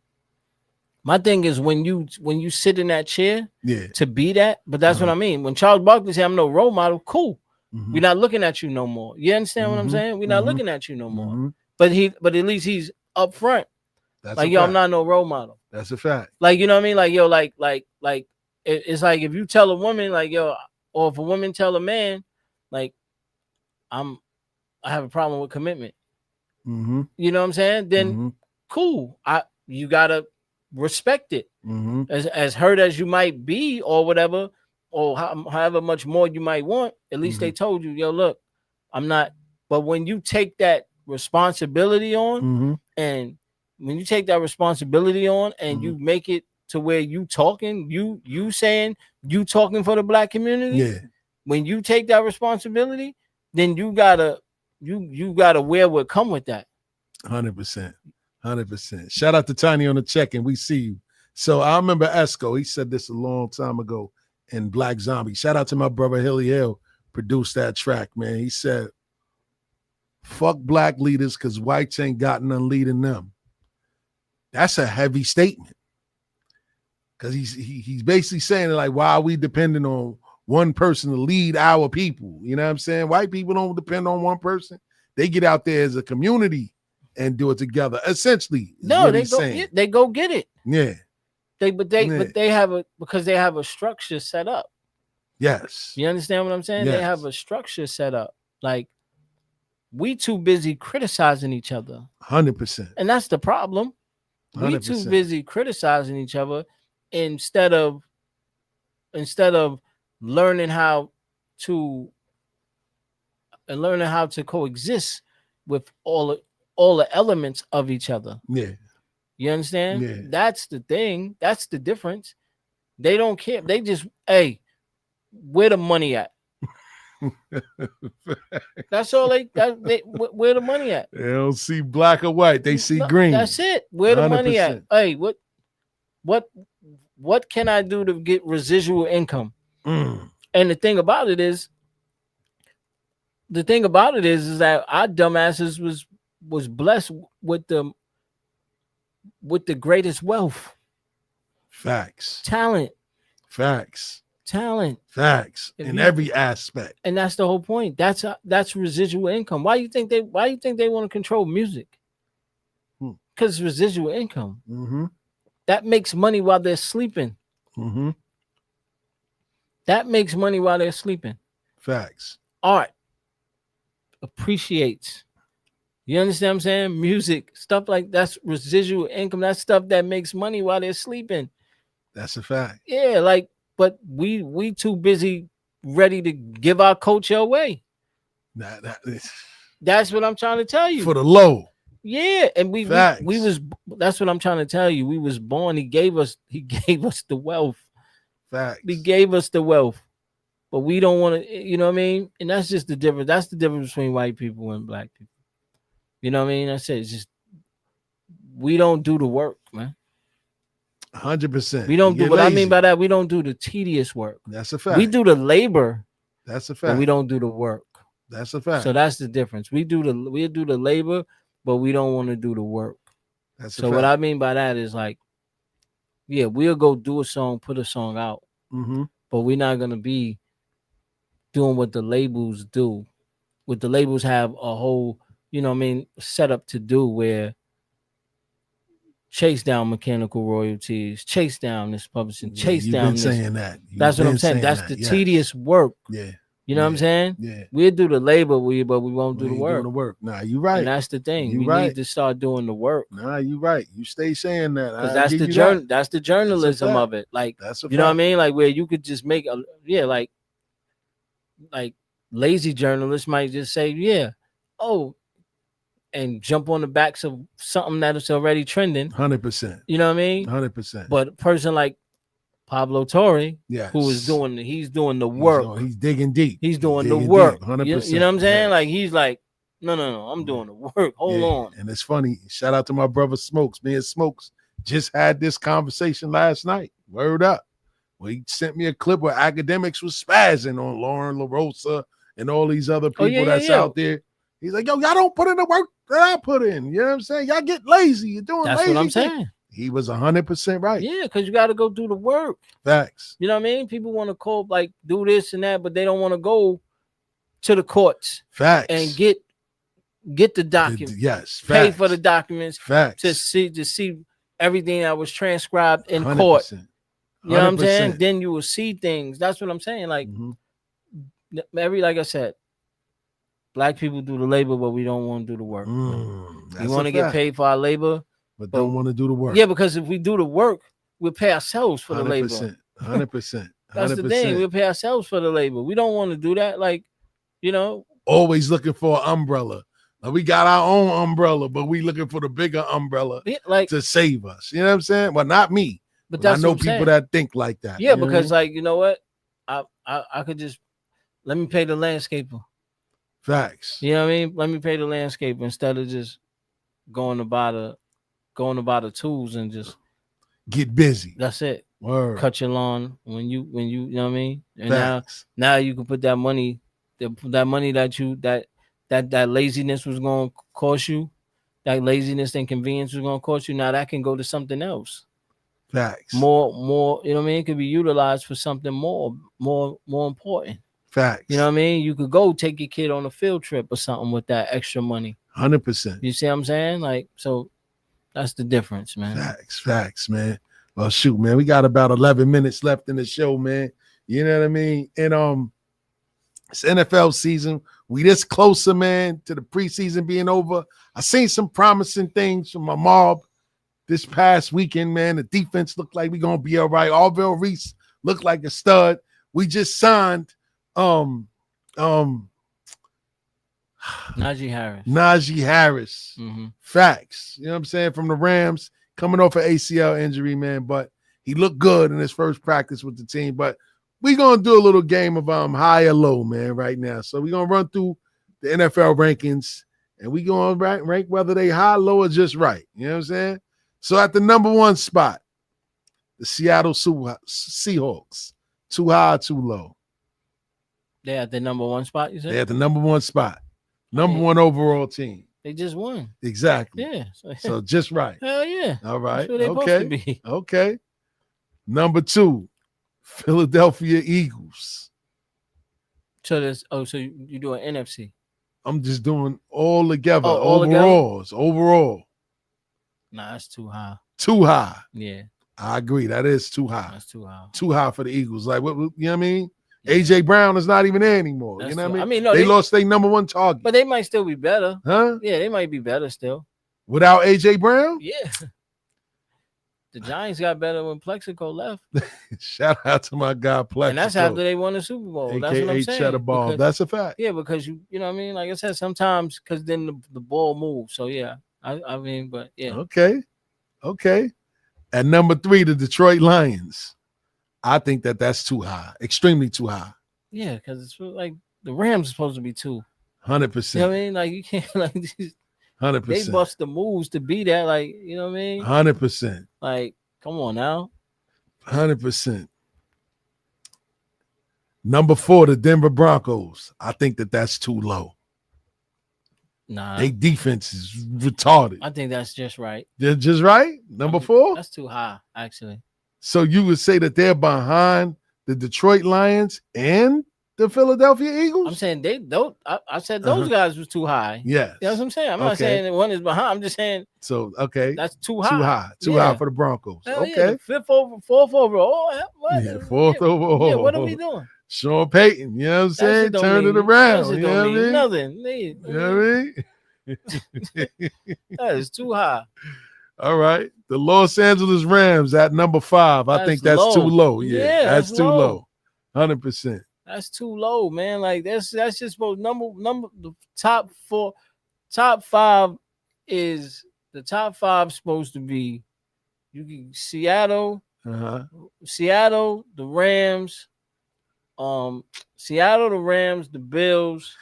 my thing is when you sit in that chair to be that. But that's what I mean. When Charles Barkley said, I'm no role model, cool. We're not looking at you no more. You understand what I'm saying? We're not looking at you no more. But at least he's up front. That's like, yo, I'm not no role model. That's a fact. Like, you know what I mean? Like, yo, like it's like if you tell a woman, like, yo, or if a woman tell a man, like, I have a problem with commitment. You know what I'm saying? Then cool. You gotta respect it. As hurt as you might be or whatever, or however much more you might want, at least they told you, yo, look, I'm not. But when you take that responsibility on, and when you take that responsibility on and you make it to where you talking, you saying you talking for the black community, when you take that responsibility, then you gotta wear what come with that. 100%. Shout out to Tiny on the check-in. We see you. So I remember Esco. He said this a long time ago in Black Zombie. Shout out to my brother Hilly Hill, produced that track, man. He said, fuck black leaders because whites ain't got none leading them. That's a heavy statement. Because he's basically saying, like, why are we depending on one person to lead our people? You know what I'm saying? White people don't depend on one person. They get out there as a community and do it together. Essentially, no, they go get it. Yeah. But they have a structure set up. Yes. You understand what I'm saying? Yes. They have a structure set up. Like, we too busy criticizing each other. 100%. And that's the problem. 100%. We too busy criticizing each other instead of learning how to coexist with all the elements of each other. Yeah. You understand? Yeah. That's the thing. That's the difference. They don't care. They just, hey, where the money at? That's all where the money at? They don't see black or white. They see green. That's it. Where the money at? Hey, what can I do to get residual income? And the thing about it is that our dumbasses was blessed with the greatest wealth. Facts. Talent. Facts. Talent. Facts If in you- every aspect. And that's the whole point. That's residual income. Why you think they want to control music? Because residual income. Mm-hmm. That makes money while they're sleeping. Mm-hmm. That makes money while they're sleeping. Facts. Art appreciates. You understand what I'm saying? Music, stuff like that's residual income. That's stuff that makes money while they're sleeping. That's a fact. Yeah, like, but we too busy ready to give our culture away. That's what I'm trying to tell you. For the low. Yeah, and we was that's what I'm trying to tell you. We was born, he gave us the wealth. Facts. He gave us the wealth. But we don't want to, you know what I mean? And that's just the difference. That's the difference between white people and black people. You know what I mean? That's it. It's just we don't do the work, man. 100%. We don't do what I mean by that. We don't do the tedious work. That's a fact. We do the labor. That's a fact. But we don't do the work. That's a fact. So that's the difference. We do the labor, but we don't want to do the work. That's so what I mean by that is like, yeah, we'll go do a song, put a song out, but we're not gonna be doing what the labels do. What the labels have a whole, you know what I mean, setup to do where chase down mechanical royalties, chase down this publishing, chase down this. Saying that. That's what I'm saying. That's the tedious work. Yeah. You know what I'm saying? Yeah. We'll do the labor, but we won't do the work. Doing the work. Nah, you right. And that's the thing. We need to start doing the work. Nah, you right. You stay saying that. Because that's the journalism of it. Like, you know what I mean? Like where you could just make like lazy journalists might just say, and jump on the backs of something that is already trending. 100%. You know what I mean? 100%. But a person like Pablo Torre, who is he's doing the work. He's digging deep. He's doing the work. 100%. You know what I'm saying? Like he's like, no, I'm doing the work. Hold on. And it's funny. Shout out to my brother Smokes. Me and Smokes just had this conversation last night. Word up. Well, he sent me a clip where academics was spazzing on Lauren LaRosa and all these other people out there. He's like, yo, y'all don't put in the work that I put in. You know what I'm saying? Y'all get lazy. You're doing lazy. That's what I'm saying. He was 100% right. Yeah, because you got to go do the work. Facts. You know what I mean? People want to call, like, do this and that, but they don't want to go to the courts. Facts. And get the documents. Yes. Facts. Pay for the documents. Facts. To see everything that was transcribed in court. 100%. You know what I'm saying? Then you will see things. That's what I'm saying. Like, like I said, black people do the labor, but we don't want to do the work. We want to get paid for our labor, but don't want to do the work. Yeah, because if we do the work, we'll pay ourselves for the labor. 100%. That's the thing. We'll pay ourselves for the labor. We don't want to do that. Like, you know, always looking for an umbrella. Like, we got our own umbrella, but we looking for the bigger umbrella to save us. You know what I'm saying? Well, not me. But that's I know people that think like that. Yeah, because like, you know what? I could just let me pay the landscaper. Facts. You know what I mean? Let me pay the landscaper instead of just going to buy the tools and just get busy. That's it. Word. Cut your lawn when you know what I mean? And now you can put that money, that money that laziness was going to cost you, that laziness and convenience was going to cost you. Now that can go to something else. Facts. More, you know what I mean? It could be utilized for something more important. Facts. You know what I mean? You could go take your kid on a field trip or something with that extra money. 100%. You see what I'm saying? Like, so that's the difference, man. Facts, man. Well, shoot, man, we got about 11 minutes left in the show, man. You know what I mean? And it's NFL season. We this closer, man, to the preseason being over. I seen some promising things from my mob this past weekend, man. The defense looked like we're gonna be all right. Orville Reese looked like a stud. We just signed Najee Harris. Facts. You know what I'm saying? From the Rams, coming off an ACL injury, man. But he looked good in his first practice with the team. But we're gonna do a little game of high or low, man, right now. So we're gonna run through the NFL rankings and we're gonna rank whether they high, low, or just right. You know what I'm saying? So at the number one spot, the Seattle Seahawks. Too high, too low. They're at the number one spot, you said? They're at the number one spot. Number one overall team. They just won. Exactly. Yeah. So just right. Hell yeah. All right. That's where they're supposed to be. Okay. Number two, Philadelphia Eagles. So there's so you do an NFC. I'm just doing all together. Oh, all overalls. Overall. Nah, that's too high. Too high. Yeah. I agree. That is too high. That's too high. Too high for the Eagles. Like what you know what I mean? Yeah. AJ Brown is not even there anymore. That's you know what I true. mean? No, they lost their number one target. But they might still be better. Huh? Yeah, they might be better still. Without AJ Brown? Yeah. The Giants got better when Plexico left. Shout out to my guy Plexico. And that's after they won the Super Bowl. AKA That's what I'm saying. Cheddar Ball. Because, that's a fact. Yeah, because you know what I mean? Like I said, sometimes because then the ball moves. So yeah. I mean, but yeah. Okay. At number 3, the Detroit Lions. I think that's too high. Extremely too high. Yeah, because it's like the Rams are supposed to be 2. 100%. You know what I mean? Like you can't like 100%. They bust the moves to be that. Like, you know what I mean? 100%. Like, come on now. 100%. Number 4, the Denver Broncos. I think that's too low. Nah. Their defense is retarded. I think that's just right. They're just right? Number 4? That's too high, actually. So you would say that they're behind the Detroit Lions and the Philadelphia Eagles? I'm saying I said those guys was too high. Yes. You know what I'm saying? I'm not saying that one is behind. I'm just saying that's too high. Too high for the Broncos. Hell yeah, fourth overall. What? Yeah, fourth overall. Yeah, what are we doing? Sean Payton, you know what I'm saying? Turn it around. You know what I mean? Nothing. You know what I mean? That is too high. All right. The Los Angeles Rams at number 5. I think that's too low. Yeah, that's too low. 100%. That's too low, man. Like that's just supposed number the top 5 is the top 5 supposed to be Seattle, Seattle, the Rams, Seattle, the Rams, the Bills,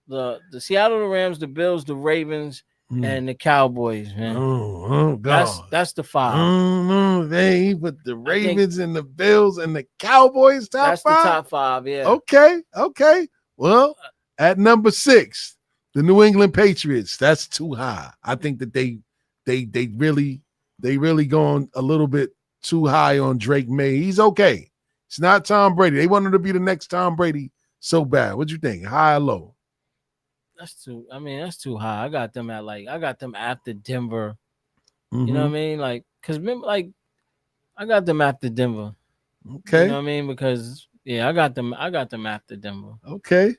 the Seattle, the Rams, the Bills, the Ravens, and the Cowboys, man. Oh God. That's the 5. They put the Ravens and the Bills and the Cowboys top 5. That's the top 5, yeah. Okay. Well, at number 6, the New England Patriots. That's too high. I think that they really going a little bit too high on Drake May. He's okay. It's not Tom Brady. They want him to be the next Tom Brady so bad. What you think? High or low? That's too high. I got them after Denver. You know what I mean? Like, cause remember, like, I got them after Denver. Okay. You know what I mean? Because I got them after Denver. Okay.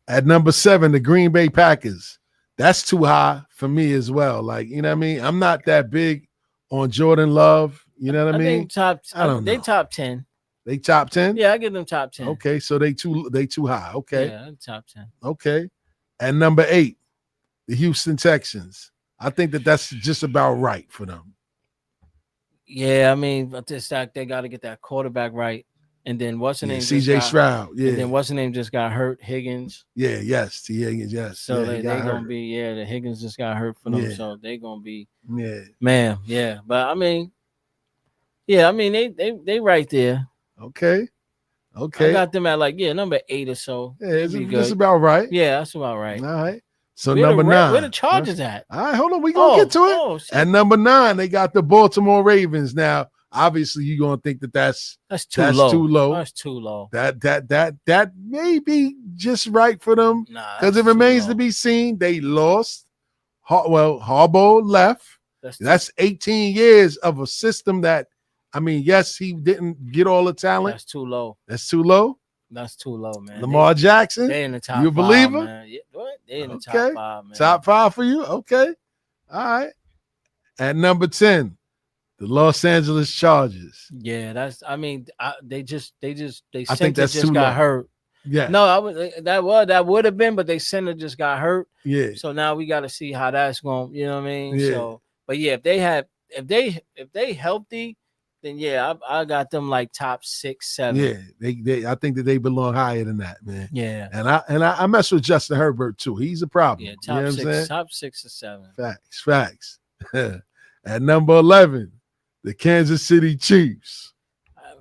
At number 7, the Green Bay Packers. That's too high for me as well. Like, you know what I mean? I'm not that big on Jordan Love. You know what I mean? I don't know. They top 10. They top 10? Yeah, I give them top 10. Okay, so they too high. Okay. Yeah, top 10. Okay. And number 8, the Houston Texans. I think that's just about right for them. Yeah, I mean, but this they got to get that quarterback right. And then what's the name? CJ Stroud. Yeah. And then what's the name just got hurt? Higgins. Yeah, yes. Yes. So they're going to be, the Higgins just got hurt for them. Yeah. So they're going to be, man. Yeah. But I mean, they right there. Okay. I got them at number 8 or so. Yeah, it's about right. Yeah, that's about right. All right. So number 9. Where the Chargers at? All right, hold on. We're going to get to it. At number 9, they got the Baltimore Ravens. Now, obviously, you're going to think that's too low. That's too low. That may be just right for them. Because it remains to be seen. They lost. Harbaugh left. That's 18 years of a system that, I mean, yes, he didn't get all the talent. That's too low. That's too low? That's too low, man. Lamar Jackson? They in the top 5. You a believer? Man. Yeah, what? They in the top 5, man. Top 5 for you? Okay. All right. At number 10, the Los Angeles Chargers. Yeah, they I think that's just got hurt. Yeah. No, that would have been, but they center just got hurt. Yeah. So now we got to see how that's going, you know what I mean? Yeah. So, but yeah, if they healthy, then I got them like top 6, 7. Yeah, I think that they belong higher than that, man. Yeah, and I mess with Justin Herbert too. He's a problem. Yeah, top 6, top 6 or 7. Facts. At number 11, the Kansas City Chiefs.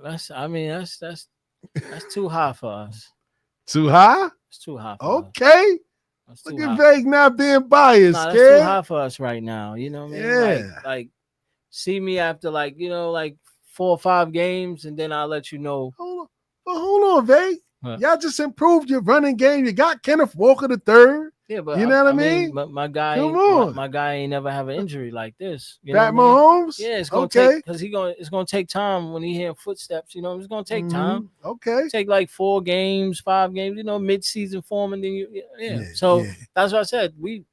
That's too high for us. Too high? It's too high. Okay. Look at Vague not being biased. That's too high for us right now. You know what I mean? Yeah. Like see me after like 4 or 5 games, and then I'll let you know. Hold on, Vay. Huh. Y'all just improved your running game. You got Kenneth Walker III. Yeah, but you know what I mean? My guy, my guy ain't never have an injury like this. You Pat know what Mahomes. Yeah, it's gonna take because it's gonna take time when he hear footsteps. You know, it's gonna take time. Okay, take like 4 games, 5 games. You know, mid-season form, and then So that's what I said. We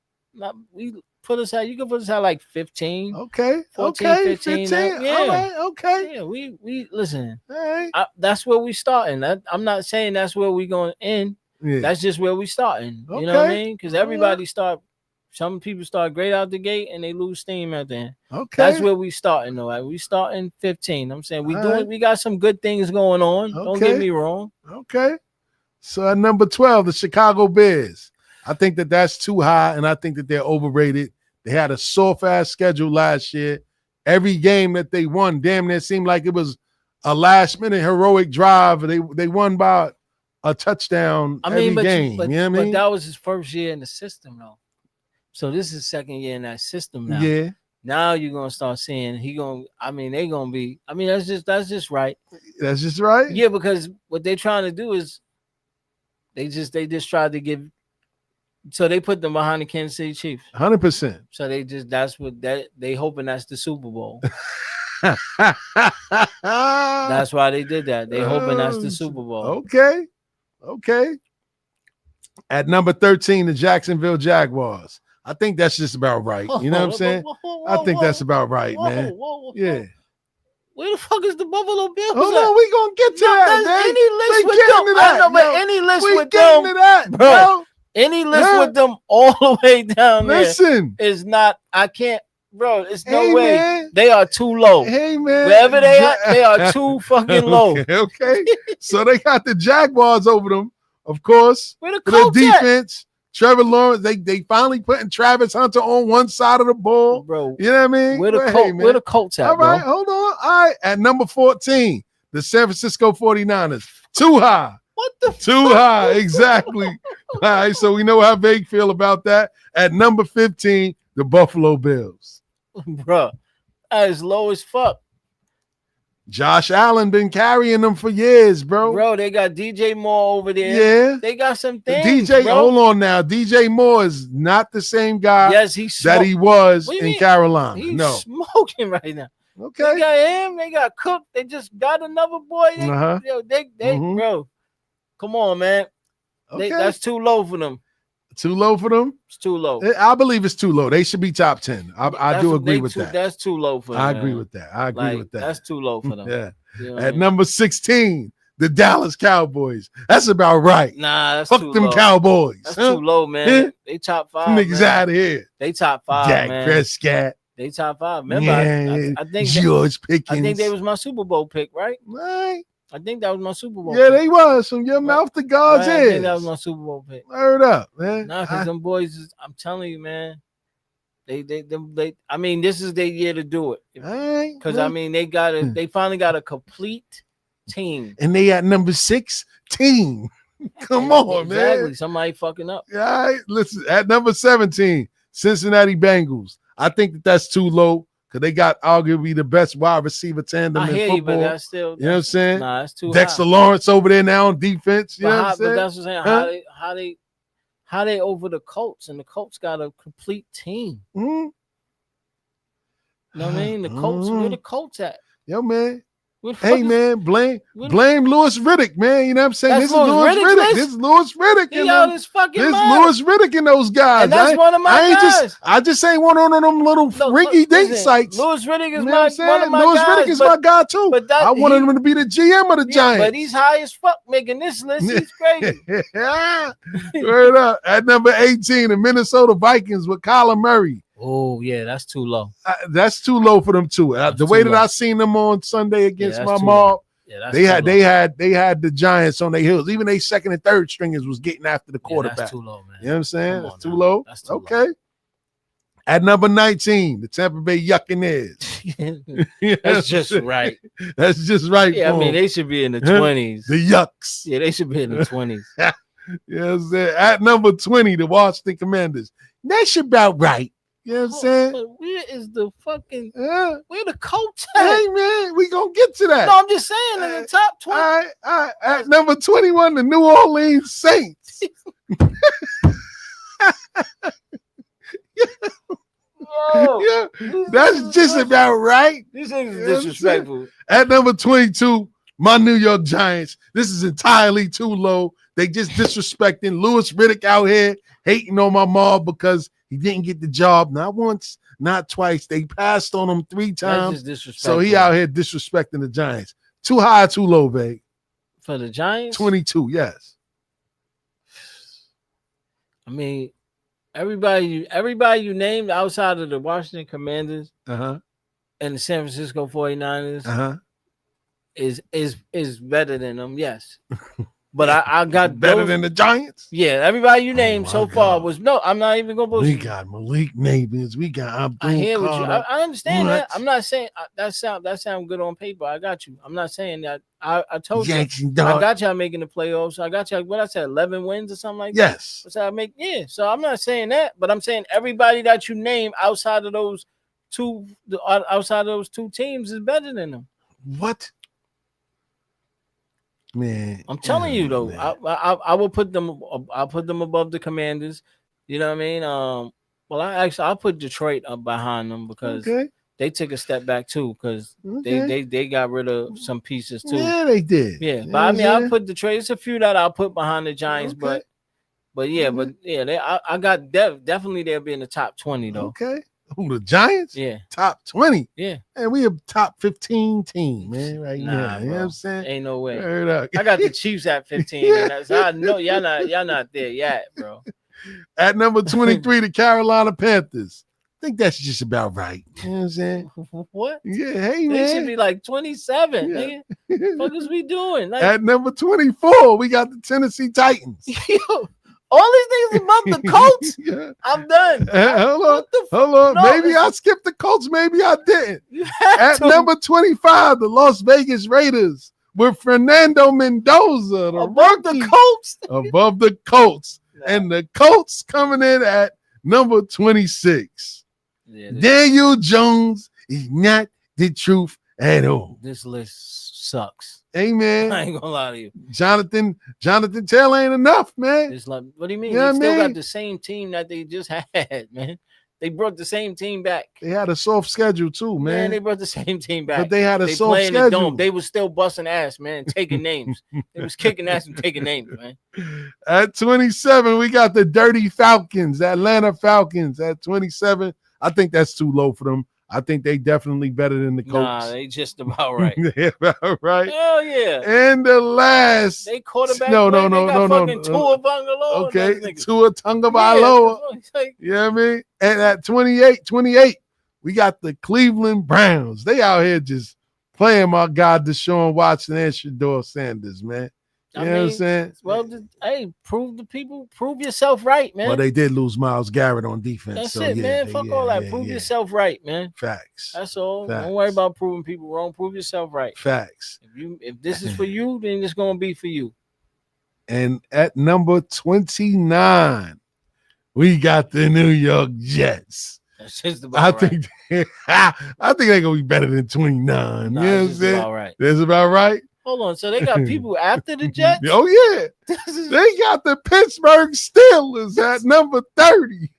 put us at. You can put us at like 15. Okay, 14, 15. All right, okay. Yeah, we listen. All right. That's where we starting. I'm not saying that's where we going to end. Yeah. That's just where we starting. Okay. You know what I mean? Because everybody some people start great out the gate and they lose steam at the end. Okay. That's where we starting though. Right? We starting 15. I'm saying we got some good things going on. Okay. Don't get me wrong. Okay. So at number 12, the Chicago Bears. I think that's too high, and I think that they're overrated. They had a soft-ass schedule last year. Every game that they won, damn near seemed like it was a last-minute heroic drive. They won by a touchdown every game. But, you know what I mean? But that was his first year in the system, though. So this is second year in that system now. Yeah. Now you're gonna start seeing they're gonna be. I mean, that's just right. That's just right. Yeah, because what they're trying to do is they just tried to give. So they put them behind the Kansas City Chiefs. 100%. So they hoping that's the Super Bowl. That's why they did that. They hoping that's the Super Bowl. Okay. At number 13, the Jacksonville Jaguars. I think that's just about right. You know what I'm saying? I think that's about right, man. Yeah. Where the fuck is the Buffalo Bills? Hold on, we gonna get to that, man. Any list with them, I know, but any list with them, bro. Any list with them all the way down there is not. I can't, bro. It's no way. Man. They are too low. Hey, man. Wherever they are too fucking low. Okay. So they got the Jaguars over them, of course. Where the Colts defense. Trevor Lawrence. They finally putting Travis Hunter on one side of the ball, bro. You know what I mean? Where the Colts at? All right, hold on. All right. At number 14, the San Francisco 49ers. Too high. What the Too high, exactly. All right, so we know how Vague feel about that. At number 15, the Buffalo Bills. Bro, that is low as fuck. Josh Allen been carrying them for years, bro. Bro, they got DJ Moore over there. Yeah. They got some things, DJ, bro. hold on now. DJ Moore is not the same guy that he was in Carolina. He's smoking right now. Okay. They got him. They got Cook. They just got another boy. Bro. Come on, man. Okay. That's too low for them. Too low for them? It's too low. I believe it's too low. They should be top 10. I do agree with that. That's too low for them. I agree with that. I agree with that. That's too low for them. Yeah. You know At number 16, the Dallas Cowboys. That's about right. Nah, that's Fuck too them low. Cowboys. That's too low, man. Yeah. They top 5. Niggas out of here. They top 5, Dak man. Prescott. They top 5. Remember, I think George Pickens. I think they was my Super Bowl pick, right? Right. I think that was my Super Bowl Yeah, pick. they was. From your mouth to God's ears. I think that was my Super Bowl pick. Word up, man. Nah, because them boys, I'm telling you, man. They I mean, this is their year to do it. Because I mean, they finally got a complete team. And they at number 16. Come on, exactly. man. Somebody fucking up. All right. Listen, at number 17, Cincinnati Bengals. I think that's too low because they got arguably the best wide receiver tandem in football. But that's still, you know what I'm saying? Nah, that's too Dexter high. Lawrence over there now on defense. You know what I'm saying? But that's what I'm saying. How they over the Colts, and the Colts got a complete team. Mm-hmm. You know what I mean? The Colts, where the Colts at? Yo, man. Hey, man, blame Louis Riddick, man. You know what I'm saying? This is Louis Riddick. This is Louis Riddick. He out his fucking This mind. Louis Riddick and those guys. And that's one of my guys. I just ain't one of them little rinky dink sites. Louis Riddick is one of my Louis guys. Riddick is my guy too. But I wanted him to be the GM of the Giants. But he's high as fuck making this list. He's crazy. Word up. At number 18, the Minnesota Vikings with Kyler Murray. Oh, yeah, that's too low. That's too low for them too. The way that I seen them on Sunday against my mob. Yeah, they had the Giants on their heels. Even they second and third stringers was getting after the quarterback. That's too low, man. You know what I'm saying? That's too low. That's too low. At number 19, the Tampa Bay Buccaneers. That's just right. That's just right. Yeah, I mean, they should be in the 20s. The Yucks. Yeah, they should be in the 20s. You know what I'm saying? At number 20, the Washington Commanders. That should about right. You know what I'm saying? But where is the fucking Yeah. where the Colts at? Hey man, we gonna get to that. No, I'm just saying in the top 20. All right. At number 21, the New Orleans Saints. Yo, Yeah, that's just about right. This is disrespectful. At number 22, my New York Giants. This is entirely too low. They just disrespecting Louis Riddick out here, hating on my mom because he didn't get the job. Not once, not twice. They passed on him 3 times. So he out here disrespecting the Giants. Too high, too low, babe. For the Giants? 22, yes. I mean, everybody you named outside of the Washington Commanders and the San Francisco 49ers is better than them, yes. But I got better than the Giants. Yeah, everybody you named so far was no. I'm not even gonna bullshit. We got Malik Nabers. We got Abdul. I hear what you. I understand what? that. I'm not saying that sound good on paper. I got you. I'm not saying that. I told you. I got y'all making the playoffs. I got y'all. What I said, 11 wins or something like that. Yes. So I make So I'm not saying that, but I'm saying everybody that you name outside of those two teams is better than them. What? Man, I'm telling you though, I will put them. I'll put them above the Commanders. You know what I mean? Well, I'll put Detroit up behind them because they took a step back too because they got rid of some pieces too. Yeah, they did. Yeah, but I mean, I'll put Detroit. It's a few that I'll put behind the Giants, but I got definitely they'll be in the top 20 though. Okay. Who, the Giants? Yeah. Top 20. Yeah. And we a top 15 team, man, right now. Bro. You know what I'm saying? Ain't no way. I got the Chiefs at 15. And so I know y'all not there yet, bro. At number 23, the Carolina Panthers. I think that's just about right. You know what I'm saying? What? Yeah, hey, man. They should be like 27, nigga. What is we doing? Like, at number 24, we got the Tennessee Titans. Yo, all these things above the Colts. I'm done. Hold on. No, maybe I skipped the Colts. Maybe I didn't. At number 25, the Las Vegas Raiders with Fernando Mendoza, above the Colts. Above the Colts. And the Colts coming in at number 26. Daniel Jones is not the truth at all. This list sucks. Amen. I ain't gonna lie to you. Jonathan Taylor ain't enough, man. It's like, what do you mean? You know they still got the same team that they just had, man. They brought the same team back. They had a soft schedule too, man. They brought the same team back. But they had a soft schedule. The dome. They was still busting ass, man, taking names. They was kicking ass and taking names, man. At 27, we got the Dirty Falcons, the Atlanta Falcons. At 27, I think that's too low for them. I think they definitely better than the Colts. Nah, they just about right. They're about right. Hell yeah. And the last. They quarterback. No. Tua Bungalow. Okay, Tua Tagovailoa. You know what I mean? And at 28, we got the Cleveland Browns. They out here just playing my guy Deshaun Watson and Shador Sanders, man. You know what I'm saying? Well, hey, prove yourself right, man. Well, they did lose Myles Garrett on defense. That's so it, man. Fuck all that. Prove yourself right, man. Facts. That's all. Facts. Don't worry about proving people wrong. Prove yourself right. Facts. If this is for you, then it's gonna be for you. And at number 29, we got the New York Jets. That's just about right. I think they're gonna be better than 29. Nah, you know what I'm saying? About right. That's about right. Hold on, so they got people after the Jets? Oh, yeah. They got the Pittsburgh Steelers at number 30.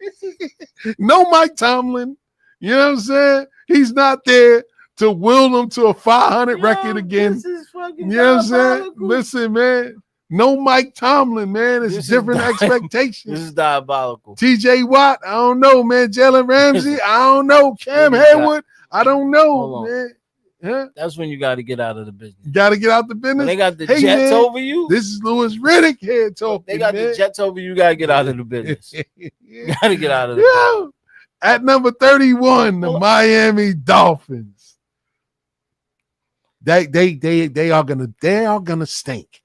No Mike Tomlin. You know what I'm saying? He's not there to will them to a 500 record again. This is fucking you know what I'm saying? Listen, man. No Mike Tomlin, man. It's different expectations. This is diabolical. TJ Watt, I don't know, man. Jalen Ramsey, I don't know. Cam Hayward, I don't know, man. Yeah. That's when you got to get out of the business. You got to get out the business. When they got the Jets over you. This is Louis Riddick here talking. They got the Jets over you. Got to get out of the business. You got to get out of the business. At number 31, the Miami Dolphins. They are gonna stink.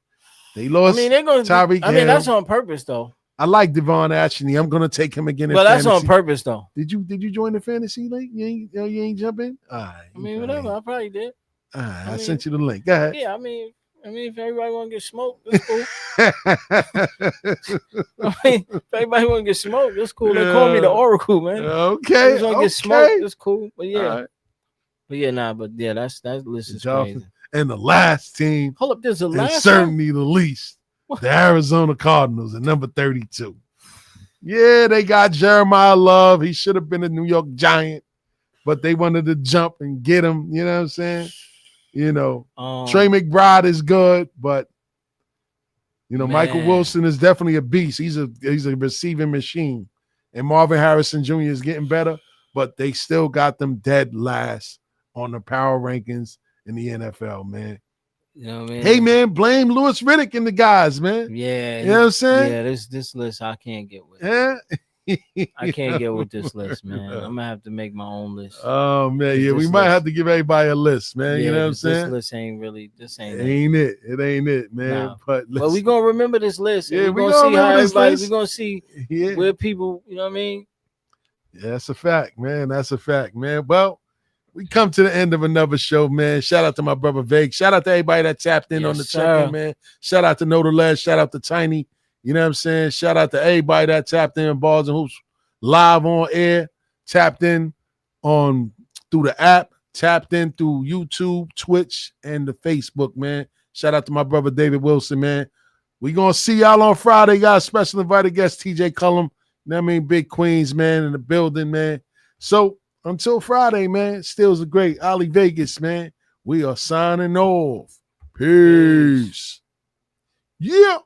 They lost. They're gonna. Tyreek Hill. That's on purpose though. I like Devon Ashley. I'm gonna take him again. But that's on purpose, though. Did you join the fantasy league? You ain't jump in? All right. Whatever. I probably did. All right. I sent you the link. Go ahead. Yeah, I mean, if everybody want to get smoked, that's cool. I mean, if everybody want to get smoked, that's cool. They call me the Oracle, man. Okay. If want to get smoked, that's cool. But yeah. That list is crazy. And the last team, hold up, there's a last and certainly the least, the Arizona Cardinals at number 32. Yeah, they got Jeremiah Love. He should have been a New York Giant, but they wanted to jump and get him. You know what I'm saying? You know, Trey McBride is good, but you know, Michael Wilson is definitely a beast. He's a receiving machine. And Marvin Harrison Jr. is getting better, but they still got them dead last on the power rankings in the NFL, man. You know what I mean? Hey, man, blame Louis Riddick and the guys, man. Yeah. You know what I'm saying? Yeah, this list I can't get with. Yeah. I can't get with this list, man. I'm gonna have to make my own list. Oh man, yeah, we might have to give everybody a list, man. You know what I'm saying? This list ain't really. This ain't it. It ain't it, man. Nah. But we gonna remember this list. Yeah, we're gonna see how everybody. We're gonna see where people. You know what I mean? Yeah, that's a fact, man. That's a fact, man. Well, we come to the end of another show, man. Shout out to my brother Veg. Shout out to everybody that tapped in on the check-in, man. Shout out to Noda Les. Shout out to Tiny. You know what I'm saying? Shout out to everybody that tapped in Bars and Hoops live on air, tapped in on through the app, tapped in through YouTube, Twitch, and the Facebook, man. Shout out to my brother David Wilson, man. We gonna see y'all on Friday. Got a special invited guest, TJ Cullum. You know what I mean? Big Queens, man, in the building, man. So until Friday, man, Stills are great. Ali Vegas, man. We are signing off. Peace. Yeah.